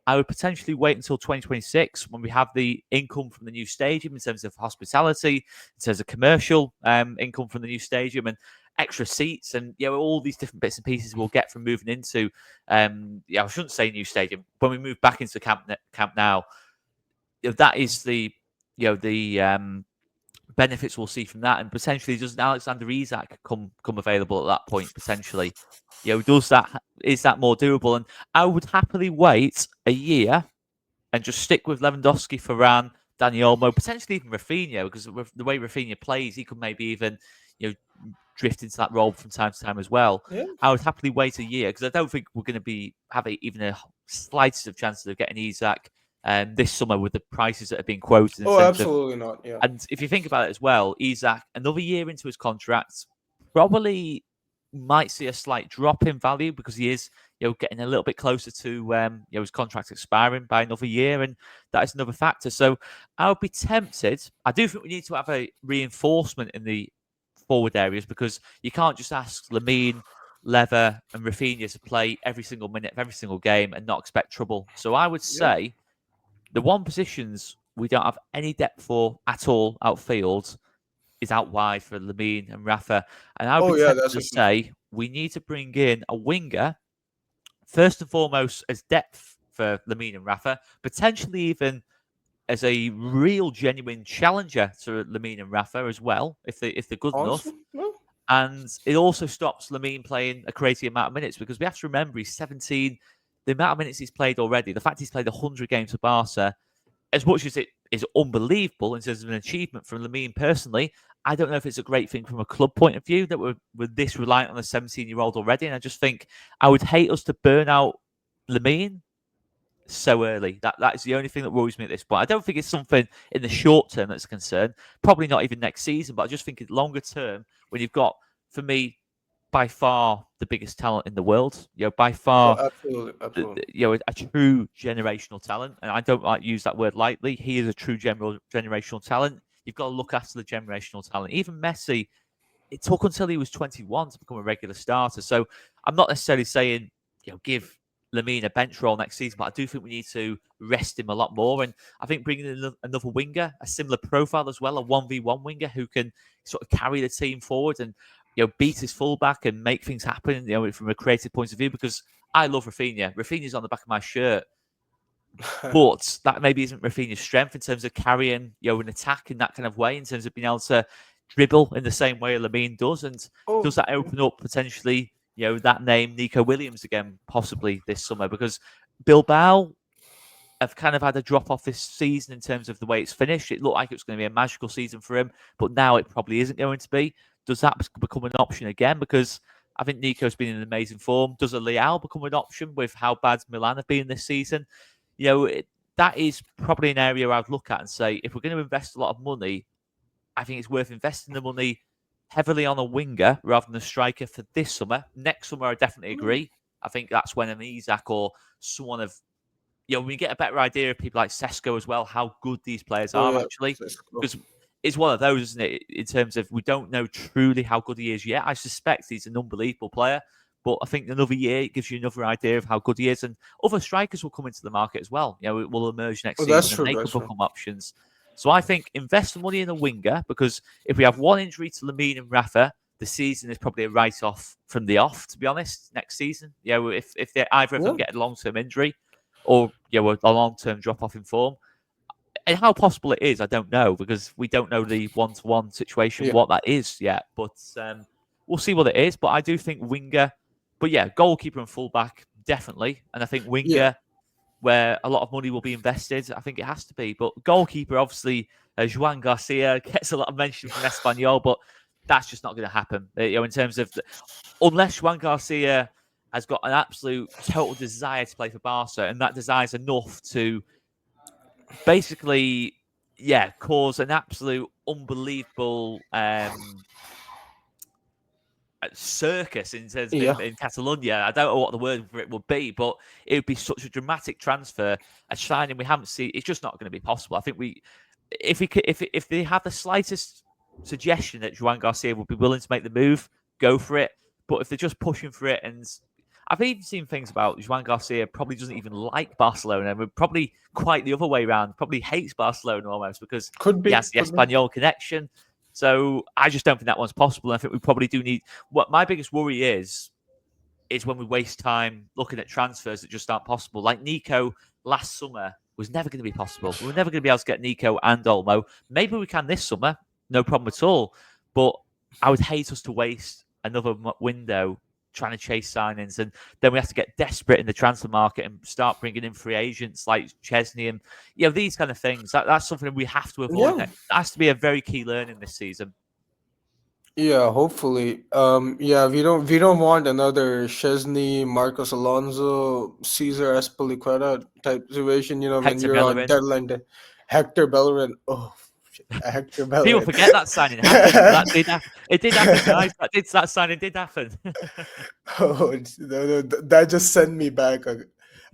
Speaker 1: I would potentially wait until 2026 when we have the income from the new stadium in terms of hospitality, in terms of commercial income from the new stadium and extra seats and all these different bits and pieces we'll get from moving into I shouldn't say new stadium when we move back into Camp Now. That is the benefits we'll see from that, and potentially does Alexander Isak come available at that point potentially? Is that more doable? And I would happily wait a year and just stick with Lewandowski, Varane, Dani Olmo, potentially even Rafinha, because with the way Rafinha plays, he could maybe even drift into that role from time to time as well.
Speaker 2: Yeah.
Speaker 1: I would happily wait a year because I don't think we're going to have even a slightest of chances of getting Isak this summer with the prices that have been quoted in
Speaker 2: Oh,
Speaker 1: terms of.
Speaker 2: absolutely not. Yeah.
Speaker 1: And if you think about it as well, Isak, another year into his contract, probably might see a slight drop in value because he is, getting a little bit closer to, his contract expiring by another year, and that is another factor. So I would be tempted. I do think we need to have a reinforcement in the forward areas because you can't just ask Lamine, Lever, and Rafinha to play every single minute of every single game and not expect trouble. So I would
Speaker 2: Yeah.
Speaker 1: say the one positions we don't have any depth for at all outfield is out wide for Lamine and Rafa. And I would
Speaker 2: Oh,
Speaker 1: be
Speaker 2: yeah.
Speaker 1: tempted
Speaker 2: That's
Speaker 1: to
Speaker 2: a huge.
Speaker 1: say we need to bring in a winger, first and foremost, as depth for Lamine and Rafa, potentially even as a real genuine challenger to Lamine and Rafa as well, if they're good enough.
Speaker 2: Honestly, no.
Speaker 1: And it also stops Lamine playing a crazy amount of minutes because we have to remember he's 17. The amount of minutes he's played already, the fact he's played 100 games for Barca, as much as it is unbelievable in terms of an achievement from Lamine personally, I don't know if it's a great thing from a club point of view that we're this reliant on a 17-year-old already. And I just think I would hate us to burn out Lamine so early. That is the only thing that worries me at this point. I don't think it's something in the short term that's a concern. Probably not even next season, but I just think in longer term, when you've got, for me, by far the biggest talent in the world, by
Speaker 2: Oh,
Speaker 1: far
Speaker 2: absolutely, absolutely.
Speaker 1: a true generational talent, and I don't like use that word lightly. He is a true generational talent. You've got to look after the generational talent. Even Messi, it took until he was 21 to become a regular starter. So I'm not necessarily saying give Lamine a bench role next season, but I do think we need to rest him a lot more. And I think bringing in another winger, a similar profile as well, a 1v1 winger who can sort of carry the team forward and beat his fullback and make things happen, from a creative point of view. Because I love Rafinha. Rafinha's on the back of my shirt. But that maybe isn't Rafinha's strength in terms of carrying, an attack in that kind of way, in terms of being able to dribble in the same way Lamine does. And does
Speaker 2: Oh,
Speaker 1: that open up potentially, that name, Nico Williams, again, possibly this summer? Because Bilbao have kind of had a drop off this season in terms of the way it's finished. It looked like it was going to be a magical season for him, but now it probably isn't going to be. Does that become an option again? Because I think Nico's been in amazing form. Does a Leal become an option with how bad Milan have been this season? That is probably an area I'd look at and say, if we're going to invest a lot of money, I think it's worth investing the money heavily on a winger rather than a striker for this summer. Next summer, I definitely agree. I think that's when an Isak or someone of, we get a better idea of people like Sesko as well, how good these players
Speaker 2: oh
Speaker 1: are
Speaker 2: yeah.
Speaker 1: actually.
Speaker 2: Clásico.
Speaker 1: Because it's one of those, isn't it, in terms of we don't know truly how good he is yet. I suspect he's an unbelievable player. But I think another year it gives you another idea of how good he is, and other strikers will come into the market as well. It will emerge next
Speaker 2: Oh, that's
Speaker 1: season, and
Speaker 2: true.
Speaker 1: they
Speaker 2: That's
Speaker 1: could
Speaker 2: true.
Speaker 1: become options. So I think invest the money in a winger because if we have one injury to Lamine and Rafa, the season is probably a write-off from the off. To be honest, next season, if they either of them
Speaker 2: Yeah.
Speaker 1: get a long-term injury or a long-term drop-off in form, and how possible it is, I don't know because we don't know the one-to-one situation
Speaker 2: Yeah.
Speaker 1: what that is yet. But we'll see what it is. But I do think winger. But yeah, goalkeeper and fullback, definitely. And I think
Speaker 2: Yeah.
Speaker 1: winger, where a lot of money will be invested, I think it has to be. But goalkeeper, obviously, Juan Garcia gets a lot of mention from Espanyol, but that's just not going to happen. In terms of, unless Juan Garcia has got an absolute total desire to play for Barca, and that desire is enough to basically, cause an absolute unbelievable circus in terms of
Speaker 2: Yeah.
Speaker 1: in Catalonia. I don't know what the word for it would be, but it would be such a dramatic transfer, a signing we haven't seen. It's just not going to be possible. I think if they have the slightest suggestion that Juan Garcia would be willing to make the move, go for it. But if they're just pushing for it, and I've even seen things about Juan Garcia probably doesn't even like Barcelona, and probably quite the other way around, probably hates Barcelona almost because
Speaker 2: Could
Speaker 1: he
Speaker 2: be.
Speaker 1: has the
Speaker 2: Could be.
Speaker 1: Espanyol connection. So I just don't think that one's possible. I think we probably do need. What my biggest worry is when we waste time looking at transfers that just aren't possible. Like Nico last summer was never going to be possible. We were never going to be able to get Nico and Olmo. Maybe we can this summer, no problem at all. But I would hate us to waste another window trying to chase signings, and then we have to get desperate in the transfer market and start bringing in free agents like Chesney and these kind of things. That's something we have to avoid.
Speaker 2: Yeah.
Speaker 1: That has to be a very key learning this season.
Speaker 2: Yeah, hopefully. Yeah, we don't want another Chesney, Marcos Alonso, Cesar Azpilicueta type situation. When
Speaker 1: Hector
Speaker 2: you're on
Speaker 1: Bellerin.
Speaker 2: deadline day. Hector Bellerin. Oh, shit, Hector
Speaker 1: People
Speaker 2: Bellerin.
Speaker 1: forget that signing happened, but that did happen. It did happen, guys. That signing did happen.
Speaker 2: Oh, no, that just sent me back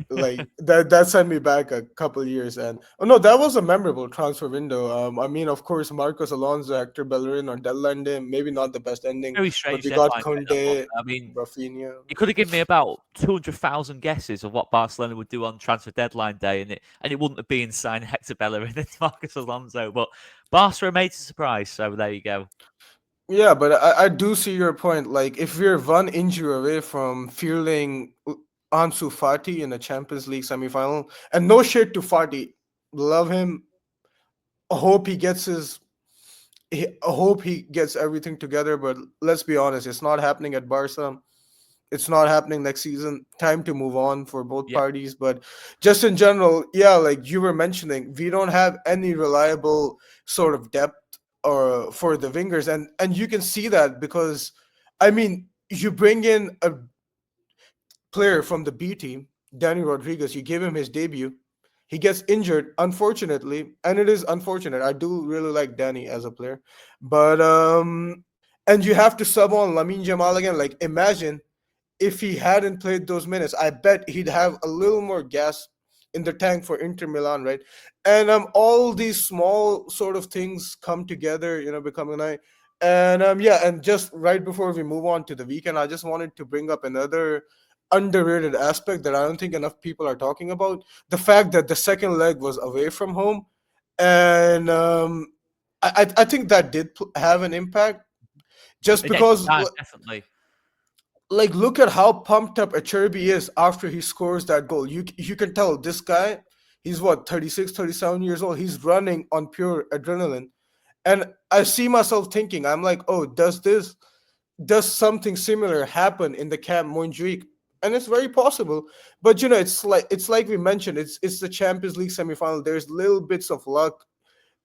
Speaker 2: that sent me back a couple years. And oh no, that was a memorable transfer window. I mean, of course, Marcos Alonso, Hector Bellerin on deadline day, maybe not the best ending,
Speaker 1: Very
Speaker 2: but
Speaker 1: strange
Speaker 2: we got
Speaker 1: deadline day that was.
Speaker 2: Conte,
Speaker 1: I mean,
Speaker 2: Rafinha.
Speaker 1: you could have given me about 200,000 guesses of what Barcelona would do on transfer deadline day, and it wouldn't have been signing Hector Bellerin and Marcus Alonso. But Barca are made to surprise, so there you go.
Speaker 2: Yeah, but I do see your point. Like, if we're one injury away from fielding Ansu Fati in the Champions League semifinal, and no shit to Fati, love him. Hope he gets his I hope he gets everything together, but let's be honest, it's not happening at Barca. It's not happening next season. Time to move on for both
Speaker 1: Yeah,
Speaker 2: parties. But just in general, yeah, like you were mentioning, we don't have any reliable sort of depth or for the wingers, and you can see that because, I mean, you bring in a player from the B team, Danny Rodriguez. You give him his debut. He gets injured, unfortunately, and it is unfortunate. I do really like Danny as a player, but and you have to sub on Lamine Jamal again. Like, imagine if he hadn't played those minutes, I bet he'd have a little more gas in the tank for Inter Milan, right? And all these small sort of things come together, becoming a night. And yeah, and just right before we move on to the weekend, I just wanted to bring up another underrated aspect that I don't think enough people are talking about: the fact that the second leg was away from home, and I think that did have an impact just
Speaker 1: in extra
Speaker 2: because
Speaker 1: time, definitely.
Speaker 2: like look at how pumped up Acerbi is after he scores that goal. You can tell this guy, he's what, 36, 37 years old. He's running on pure adrenaline. And I see myself thinking, I'm like, oh, does something similar happen in the Camp Montjuic? And it's very possible. But it's like we mentioned, it's the Champions League semifinal. There's little bits of luck,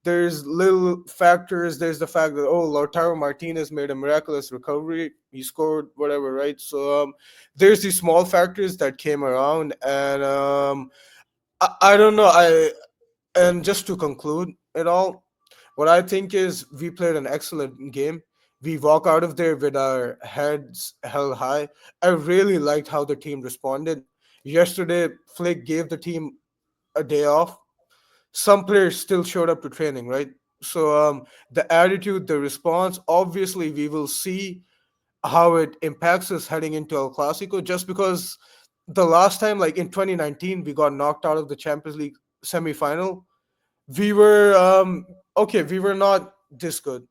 Speaker 2: there's little factors. There's the fact that, oh, Lautaro Martinez made a miraculous recovery. He scored whatever, right? So there's these small factors that came around, and I don't know. And just to conclude it all, what I think is we played an excellent game. We walk out of there with our heads held high. I really liked how the team responded. Yesterday, Flick gave the team a day off. Some players still showed up to training, right? So the attitude, the response, obviously we will see how it impacts us heading into El Clasico. Just because the last time, like in 2019, we got knocked out of the Champions League semifinal, we were okay. We were not this good.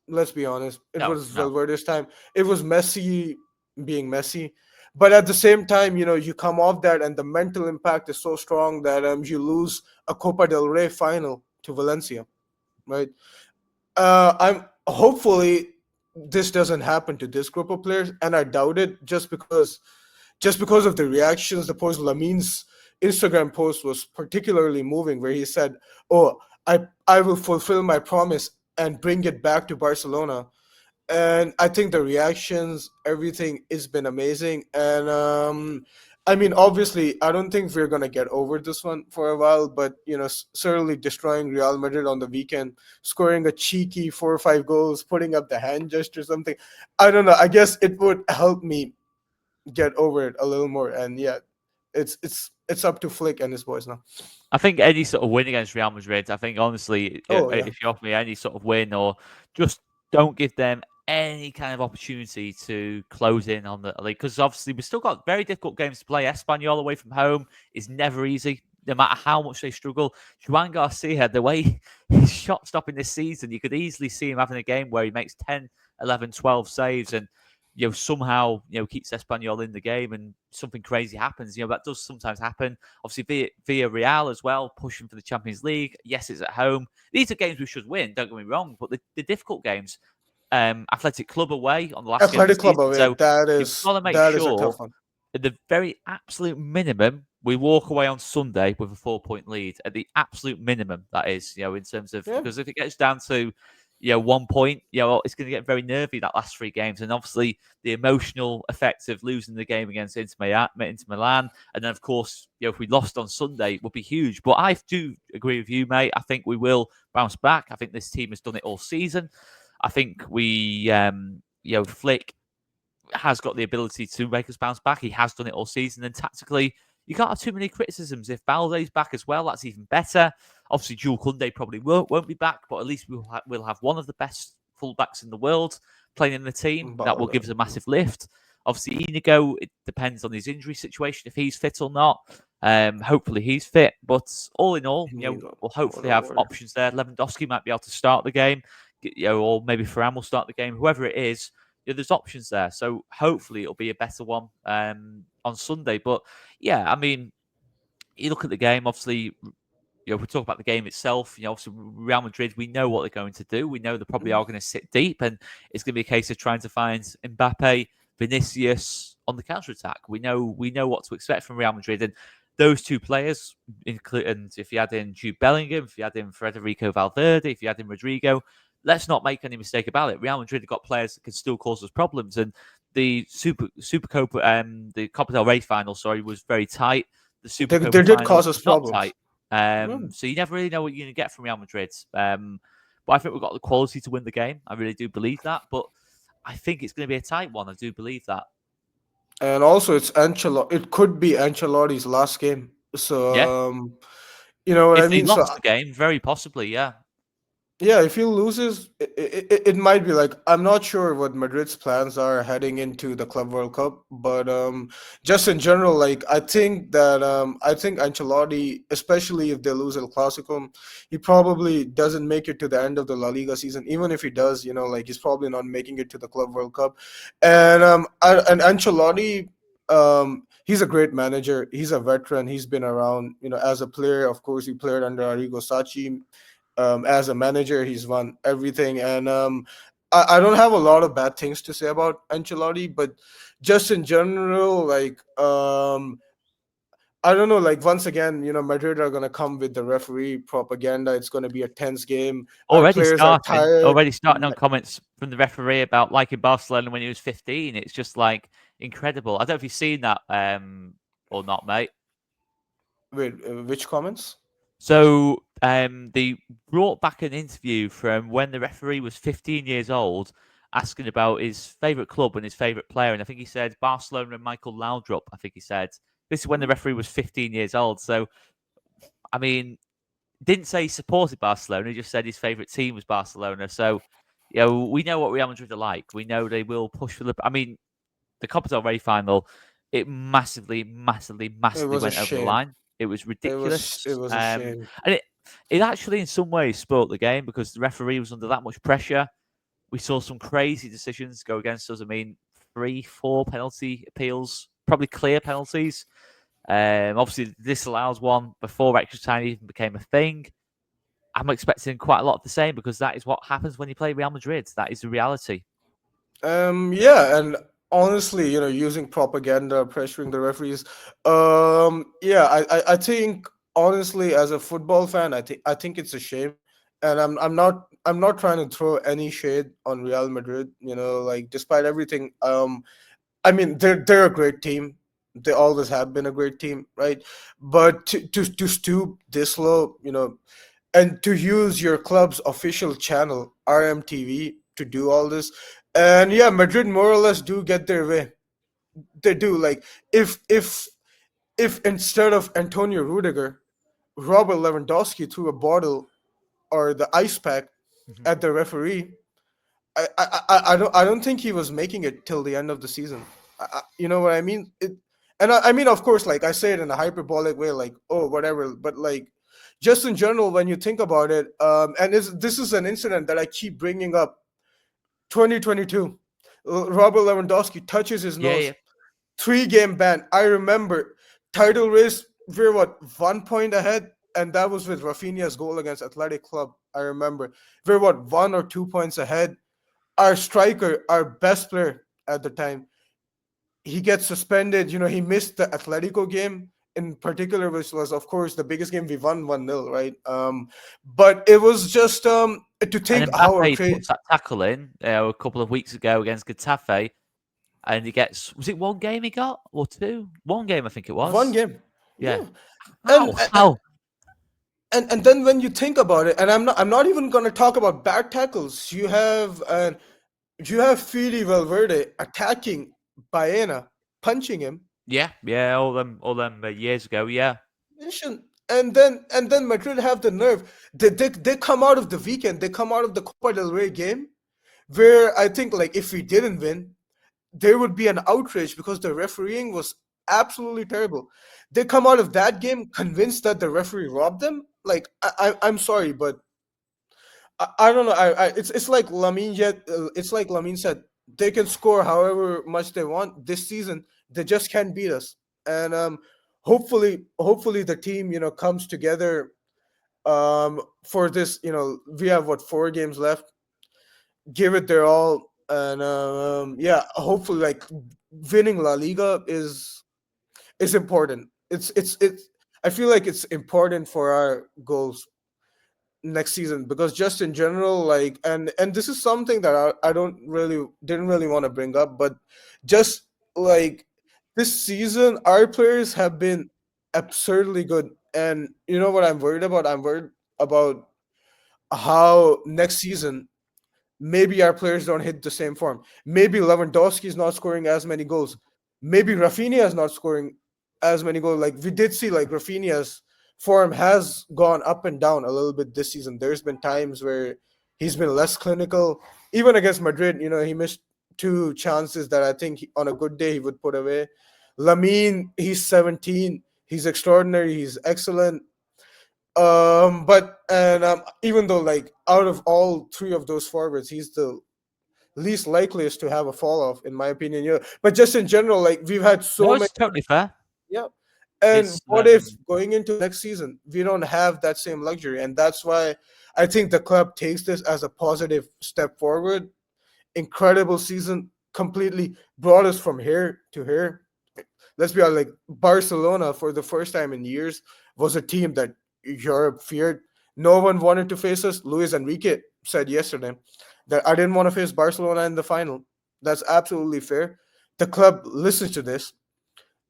Speaker 2: Let's be honest. It
Speaker 1: No,
Speaker 2: was
Speaker 1: no,
Speaker 2: Valverde's time. It was Messi being Messi, but at the same time, you come off that, and the mental impact is so strong that you lose a Copa del Rey final to Valencia, right? I'm hopefully this doesn't happen to this group of players, and I doubt it, just because of the reactions. The post Lamine's Instagram post was particularly moving, where he said, "Oh, I will fulfill my promise and bring it back to Barcelona." And I think the reactions, everything, has been amazing. And I mean, obviously, I don't think we're gonna get over this one for a while, but certainly destroying Real Madrid on the weekend, scoring a cheeky 4 or 5 goals, putting up the hand gesture, something. I don't know. I guess it would help me get over it a little more. And yeah, it's up to Flick and his boys now.
Speaker 1: I think any sort of win against Real Madrid, I think honestly,
Speaker 2: Oh yeah,
Speaker 1: if you offer me any sort of win or just don't give them any kind of opportunity to close in on the league, because obviously we've still got very difficult games to play. Espanyol away from home is never easy, no matter how much they struggle. Juan Garcia, the way he's shot stopping this season, you could easily see him having a game where he makes 10, 11, 12 saves and somehow keeps Espanyol in the game and something crazy happens. That does sometimes happen. Obviously, via Real as well, pushing for the Champions League. Yes, it's at home. These are games we should win. Don't get me wrong, but the difficult games, Athletic Club away on the last game of the
Speaker 2: Athletic Club
Speaker 1: season.
Speaker 2: away.
Speaker 1: So
Speaker 2: That
Speaker 1: you've
Speaker 2: is
Speaker 1: got to make
Speaker 2: that is a
Speaker 1: sure,
Speaker 2: tough one.
Speaker 1: at the very absolute minimum, we walk away on Sunday with a 4-point lead. At the absolute minimum, that is, in terms of
Speaker 2: Yeah.
Speaker 1: because if it gets down to 1 point, it's going to get very nervy that last 3 games. And obviously, the emotional effect of losing the game against Inter Milan. And then, of course, if we lost on Sunday, it would be huge. But I do agree with you, mate. I think we will bounce back. I think this team has done it all season. I think Flick has got the ability to make us bounce back. He has done it all season. And tactically, you can't have too many criticisms. If Balde's back as well, that's even better. Obviously, Jules Koundé probably won't be back, but at least we'll have one of the best fullbacks in the world playing in the team. That will give us a massive lift. Obviously, Inigo, it depends on his injury situation, if he's fit or not. Hopefully he's fit. But all in all, we'll hopefully have options there. Lewandowski might be able to start the game, or maybe Ferran will start the game. Whoever it is, there's options there. So hopefully it'll be a better one on Sunday. But yeah, I mean, you look at the game, obviously, we talk about the game itself. Obviously, Real Madrid, we know what they're going to do. We know they probably are going to sit deep, and it's going to be a case of trying to find Mbappe, Vinicius on the counter attack. We know what to expect from Real Madrid, and those two players, and if you add in Jude Bellingham, if you add in Federico Valverde, if you add in Rodrigo, let's not make any mistake about it. Real Madrid have got players that can still cause us problems, and the Super Copa, the Copa del Rey final, was very tight. The Super Copa
Speaker 2: they did
Speaker 1: final
Speaker 2: cause us
Speaker 1: not
Speaker 2: problems.
Speaker 1: tight. So you never really know what you're going to get from Real Madrid. But I think we've got the quality to win the game. I really do believe that. But I think it's going to be a tight one. I do believe that.
Speaker 2: And also, it's Ancelotti. It could be Ancelotti's last game. So, you know what
Speaker 1: if
Speaker 2: I
Speaker 1: he
Speaker 2: mean?
Speaker 1: lost the game, very possibly, yeah.
Speaker 2: Yeah, if he loses, it might be like, I'm not sure what Madrid's plans are heading into the Club World Cup, but just in general, like I think Ancelotti, especially if they lose El Clasico, he probably doesn't make it to the end of the La Liga season. Even if he does, like he's probably not making it to the Club World Cup. And and Ancelotti, he's a great manager. He's a veteran. He's been around, as a player. Of course, he played under Arrigo Sacchi. As a manager, he's won everything, and I don't have a lot of bad things to say about Ancelotti, but just in general, like I don't know, like once again, Madrid are gonna come with the referee propaganda. It's gonna be a tense game. Our players are tired.
Speaker 1: Already starting on comments from the referee about liking Barcelona when he was 15. It's just like incredible. I don't know if you've seen that or not, mate.
Speaker 2: Wait, which comments?
Speaker 1: So they brought back an interview from when the referee was 15 years old, asking about his favourite club and his favourite player. And I think he said Barcelona and Michael Laudrup. I think he said this is when the referee was 15 years old. So, I mean, didn't say he supported Barcelona. He just said his favourite team was Barcelona. So, we know what Real Madrid are like. We know they will push for the. I mean, the Copa del Rey final, it massively, massively,
Speaker 2: It
Speaker 1: massively
Speaker 2: was a
Speaker 1: went over the
Speaker 2: shame.
Speaker 1: line. It was ridiculous.
Speaker 2: It was a shame.
Speaker 1: And it actually, in some ways, spoiled the game because the referee was under that much pressure. We saw some crazy decisions go against us. I mean, 3-4 penalty appeals, probably clear penalties. Obviously, this allows one before extra time even became a thing. I'm expecting quite a lot of the same because that is what happens when you play Real Madrid. That is the reality.
Speaker 2: Yeah, and honestly, using propaganda, pressuring the referees. Yeah, I think honestly, as a football fan, I think it's a shame, and I'm not trying to throw any shade on Real Madrid. Like despite everything, I mean they're a great team. They always have been a great team, right? But to stoop this low, and to use your club's official channel RMTV to do all this. And yeah, Madrid more or less do get their way. They do. Like if instead of Antonio Rudiger, Robert Lewandowski threw a bottle or the ice pack
Speaker 1: Mhm.
Speaker 2: at the referee, I don't think he was making it till the end of the season. You know what I mean? And I mean, of course, like I say it in a hyperbolic way, like oh whatever, but like just in general, when you think about it, and this is an incident that I keep bringing up. 2022, Robert Lewandowski touches his
Speaker 1: Yeah,
Speaker 2: nose,
Speaker 1: yeah.
Speaker 2: 3-game ban. I remember title race. We're what 1 point ahead, and that was with Rafinha's goal against Athletic Club. I remember we're what 1 or 2 points ahead. Our striker, our best player at the time, he gets suspended. He missed the Atletico game in particular, which was, of course, the biggest game we won 1-0, right? But it was just to
Speaker 1: And
Speaker 2: think
Speaker 1: then
Speaker 2: how
Speaker 1: Mbappe
Speaker 2: crazy.
Speaker 1: puts that tackle in a couple of weeks ago against Getafe, and he gets, was it one game he got or two? One game, I think it
Speaker 2: One
Speaker 1: was.
Speaker 2: game,
Speaker 1: Yeah.
Speaker 2: yeah.
Speaker 1: How? How?
Speaker 2: And then when you think about it, and I'm not even going to talk about bad tackles. You have Fili Valverde attacking Baena, punching him.
Speaker 1: Yeah, yeah, all them years ago. Yeah,
Speaker 2: And then Madrid have the nerve. They come out of the weekend. They come out of the Copa del Rey game where I think like if we didn't win, there would be an outrage because the refereeing was absolutely terrible. They come out of that game convinced that the referee robbed them. Like I'm sorry, but I don't know. It's like it's like Lamine said. They can score however much they want this season. They just can't beat us. And hopefully the team comes together for this. We have what 4 games left. Give it their all, and yeah, hopefully like winning La Liga is important. It's I feel like it's important for our goals next season because just in general like and this is something that I don't really didn't really want to bring up, but just like this season our players have been absurdly good. And you know what I'm worried about? I'm worried about how next season maybe our players don't hit the same form. Maybe Lewandowski is not scoring as many goals. Maybe Rafinha is not scoring as many goals. Like we did see, like Rafinha's form has gone up and down a little bit this season. There's been times where he's been less clinical. Even against Madrid, he missed 2 chances that I think on a good day he would put away. Lamine, he's 17. He's extraordinary. He's excellent. But and even though like out of all 3 of those forwards, he's the least likeliest to have a fall off, in my opinion. But just in general, like we've had
Speaker 1: no,
Speaker 2: so many.
Speaker 1: it's totally fair.
Speaker 2: Yeah. And
Speaker 1: It's
Speaker 2: what if going into next season we don't have that same luxury? And that's why I think the club takes this as a positive step forward. Incredible season, completely brought us from here to here. Let's be honest, like Barcelona for the first time in years was a team that Europe feared. No one wanted to face us. Luis Enrique said yesterday that I didn't want to face Barcelona in the final. That's absolutely fair. The club listens to this.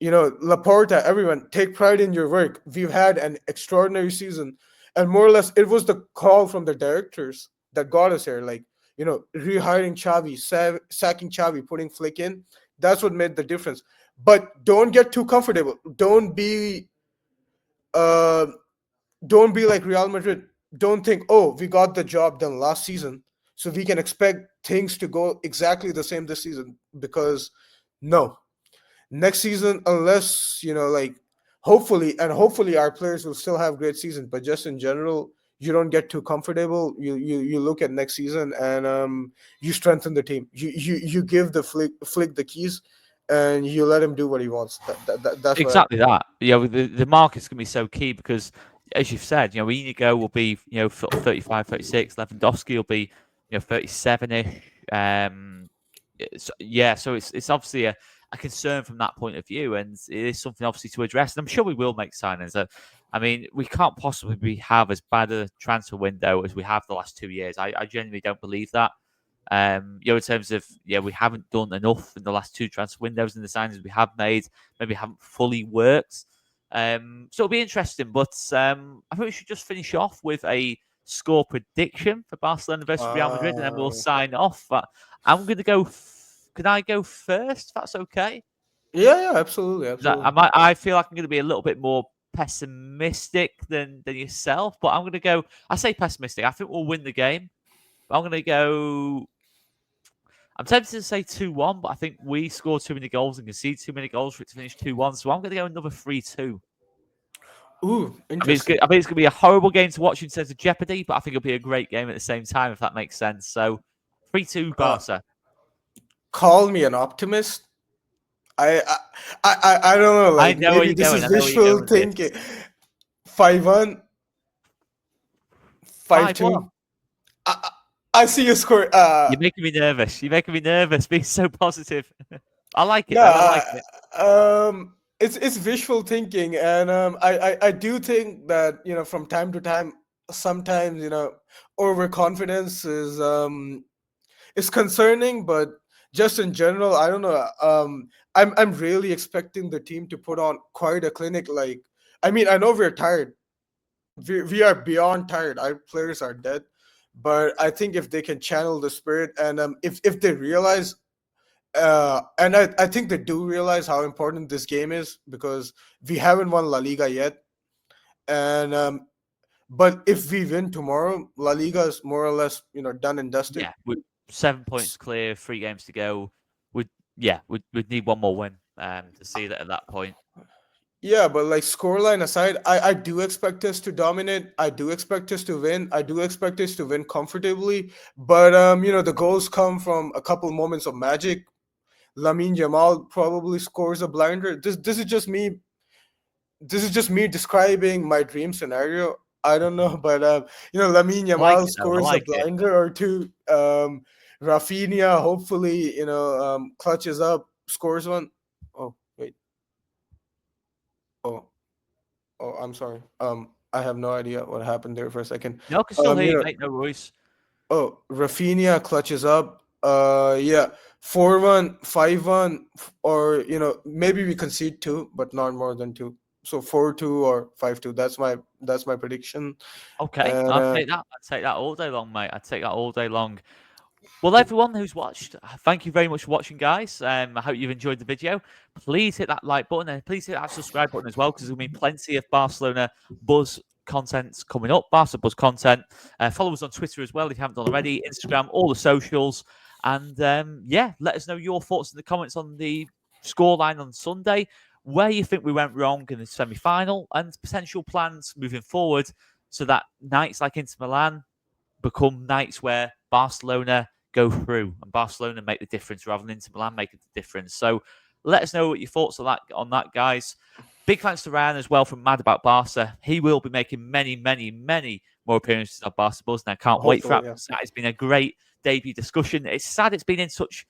Speaker 2: Laporta, everyone, take pride in your work. We've had an extraordinary season. And more or less, it was the call from the directors that got us here. Like, rehiring Xavi, sacking Xavi, putting Flick in. That's what made the difference. But don't get too comfortable. Uh, don't be like Real Madrid. Don't think, oh, we got the job done last season, so we can expect things to go exactly the same this season. Because no, next season, unless like hopefully our players will still have great seasons, but just in general, you don't get too comfortable. You look at next season and you strengthen the team. You give the flick the keys, and you let him do what he wants. That's what I.
Speaker 1: exactly that. The market's going to be so key because, as you've said, Inigo will be, 35, 36. Lewandowski will be, 37-ish. So it's obviously a concern from that point of view, and it is something obviously to address. And I'm sure we will make signings. I mean, we can't possibly have as bad a transfer window as we have the last 2 years. I genuinely don't believe that. In terms of we haven't done enough in the last 2 transfer windows, and the signings we have made maybe haven't fully worked. So it'll be interesting. But I think we should just finish off with a score prediction for Barcelona versus Real Madrid, and then we'll
Speaker 2: Uh,
Speaker 1: sign off. But I'm going to go. Can I go first? If that's okay.
Speaker 2: yeah, absolutely,
Speaker 1: 'Cause I
Speaker 2: absolutely.
Speaker 1: might. I feel like I'm going to be a little bit more pessimistic than yourself, but I'm going to go. I say pessimistic. I think we'll win the game. But I'm going to go. I'm tempted to say 2-1, but I think we score too many goals and concede too many goals for it to finish 2-1. So I'm going to go another 3-2.
Speaker 2: Ooh,
Speaker 1: I mean, it's good.
Speaker 2: interesting.
Speaker 1: I mean, it's going to be a horrible game to watch in terms of jeopardy, but I think it'll be a great game at the same time, if that makes sense. So 3-2
Speaker 2: Uh,
Speaker 1: Barca.
Speaker 2: Call me an optimist. I don't know.
Speaker 1: I
Speaker 2: Like
Speaker 1: know where
Speaker 2: maybe
Speaker 1: you're
Speaker 2: this
Speaker 1: going.
Speaker 2: is
Speaker 1: I know where you're going
Speaker 2: wishful
Speaker 1: with this.
Speaker 2: thinking. 5-1, 5-2.
Speaker 1: 5-1.
Speaker 2: I, I I see you score.
Speaker 1: You're making me nervous. You're making me nervous being so positive. I like it,
Speaker 2: No,
Speaker 1: though. I like it.
Speaker 2: it's wishful thinking, and I do think that from time to time. sometimes overconfidence is concerning, but just in general, I don't know. I'm really expecting the team to put on quite a clinic. Like, I mean, I know we're tired. We are beyond tired. Our players are dead, but I think if they can channel the spirit, and if they realize, and I think they do realize how important this game is, because we haven't won La Liga yet, and but if we win tomorrow, La Liga is more or less done and dusted.
Speaker 1: Yeah, with 7 points clear, 3 games to go. We'd need one more win to see that at that point.
Speaker 2: Yeah, but like, scoreline aside, I do expect us to dominate. I do expect us to win. I do expect us to win comfortably. But the goals come from a couple moments of magic. Lamine Yamal probably scores a blinder. This is just me. This is just me describing my dream scenario. I don't know, but Lamine
Speaker 1: I like
Speaker 2: Yamal
Speaker 1: it though. I
Speaker 2: scores a
Speaker 1: like it.
Speaker 2: blinder or two. Rafinha hopefully clutches up, scores one. Oh wait. Oh. Oh, I'm sorry. I have no idea what happened there for a second.
Speaker 1: No, I can still
Speaker 2: Um,
Speaker 1: hear
Speaker 2: you
Speaker 1: you,
Speaker 2: know,
Speaker 1: mate. No worries.
Speaker 2: Rafinha clutches up. Yeah, 4-1, 5-1, or maybe we concede two, but not more than two. So 4-2 or 5-2. That's my prediction.
Speaker 1: Okay,
Speaker 2: And
Speaker 1: I'll take that. I'd take that all day long, mate. I'd take that all day long. Well, everyone who's watched, thank you very much for watching, guys. I hope you've enjoyed the video. Please hit that like button and please hit that subscribe button as well, because there'll be plenty of Barcelona buzz content coming up. Barca buzz content. Follow us on Twitter as well if you haven't done already. Instagram, all the socials, and yeah, let us know your thoughts in the comments on the scoreline on Sunday. Where you think we went wrong in the semi-final, and potential plans moving forward, so that nights like Inter Milan become nights where Barcelona go through and Barcelona make the difference rather than Inter Milan making the difference. So let us know what your thoughts on that, guys. Big thanks to Ryan as well from Mad About Barca. He will be making many, many, many more appearances on Barca Buzz, and I can't wait for
Speaker 2: hopefully,
Speaker 1: that.
Speaker 2: yeah.
Speaker 1: It's been a great debut discussion. It's sad it's been in such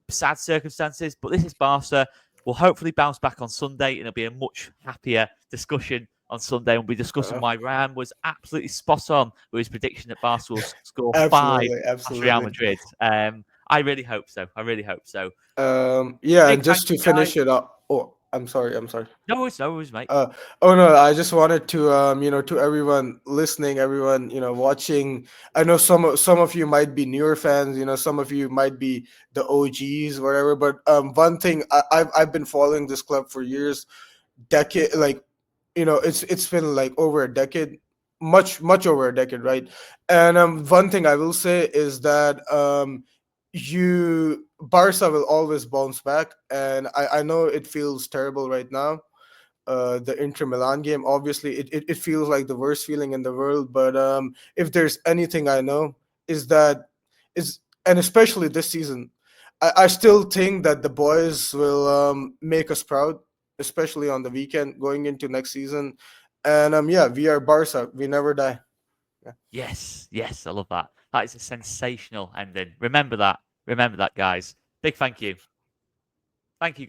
Speaker 1: sad circumstances, but this is Barca. We'll hopefully bounce back on Sunday, and it'll be a much happier discussion on Sunday. We'll be discussing
Speaker 2: Uh,
Speaker 1: why Ryan was absolutely spot on with his prediction that Barca will score five
Speaker 2: absolutely,
Speaker 1: past Real
Speaker 2: absolutely.
Speaker 1: Madrid. I really hope so. I really hope so.
Speaker 2: Yeah,
Speaker 1: Big
Speaker 2: and
Speaker 1: thank
Speaker 2: just to
Speaker 1: you, guys.
Speaker 2: finish it up. Oh, I'm sorry. I'm sorry.
Speaker 1: No worries, mate.
Speaker 2: Uh, oh no, I just wanted to to everyone listening, everyone watching. I know some of you might be newer fans, some of you might be the OGs, whatever. But one thing, I've been following this club for years, decade, like it's been like over a decade, much over a decade, right? And one thing I will say is that you Barca will always bounce back, and I know it feels terrible right now, the Inter Milan game. Obviously, it feels like the worst feeling in the world. But if there's anything I know, is that is and especially this season, I still think that the boys will make us proud, especially on the weekend going into next season. And yeah, we are Barca. We never die. Yeah.
Speaker 1: Yes, I love that. That is a sensational ending. Remember that. Remember that, guys. Big thank you. Thank you, guys.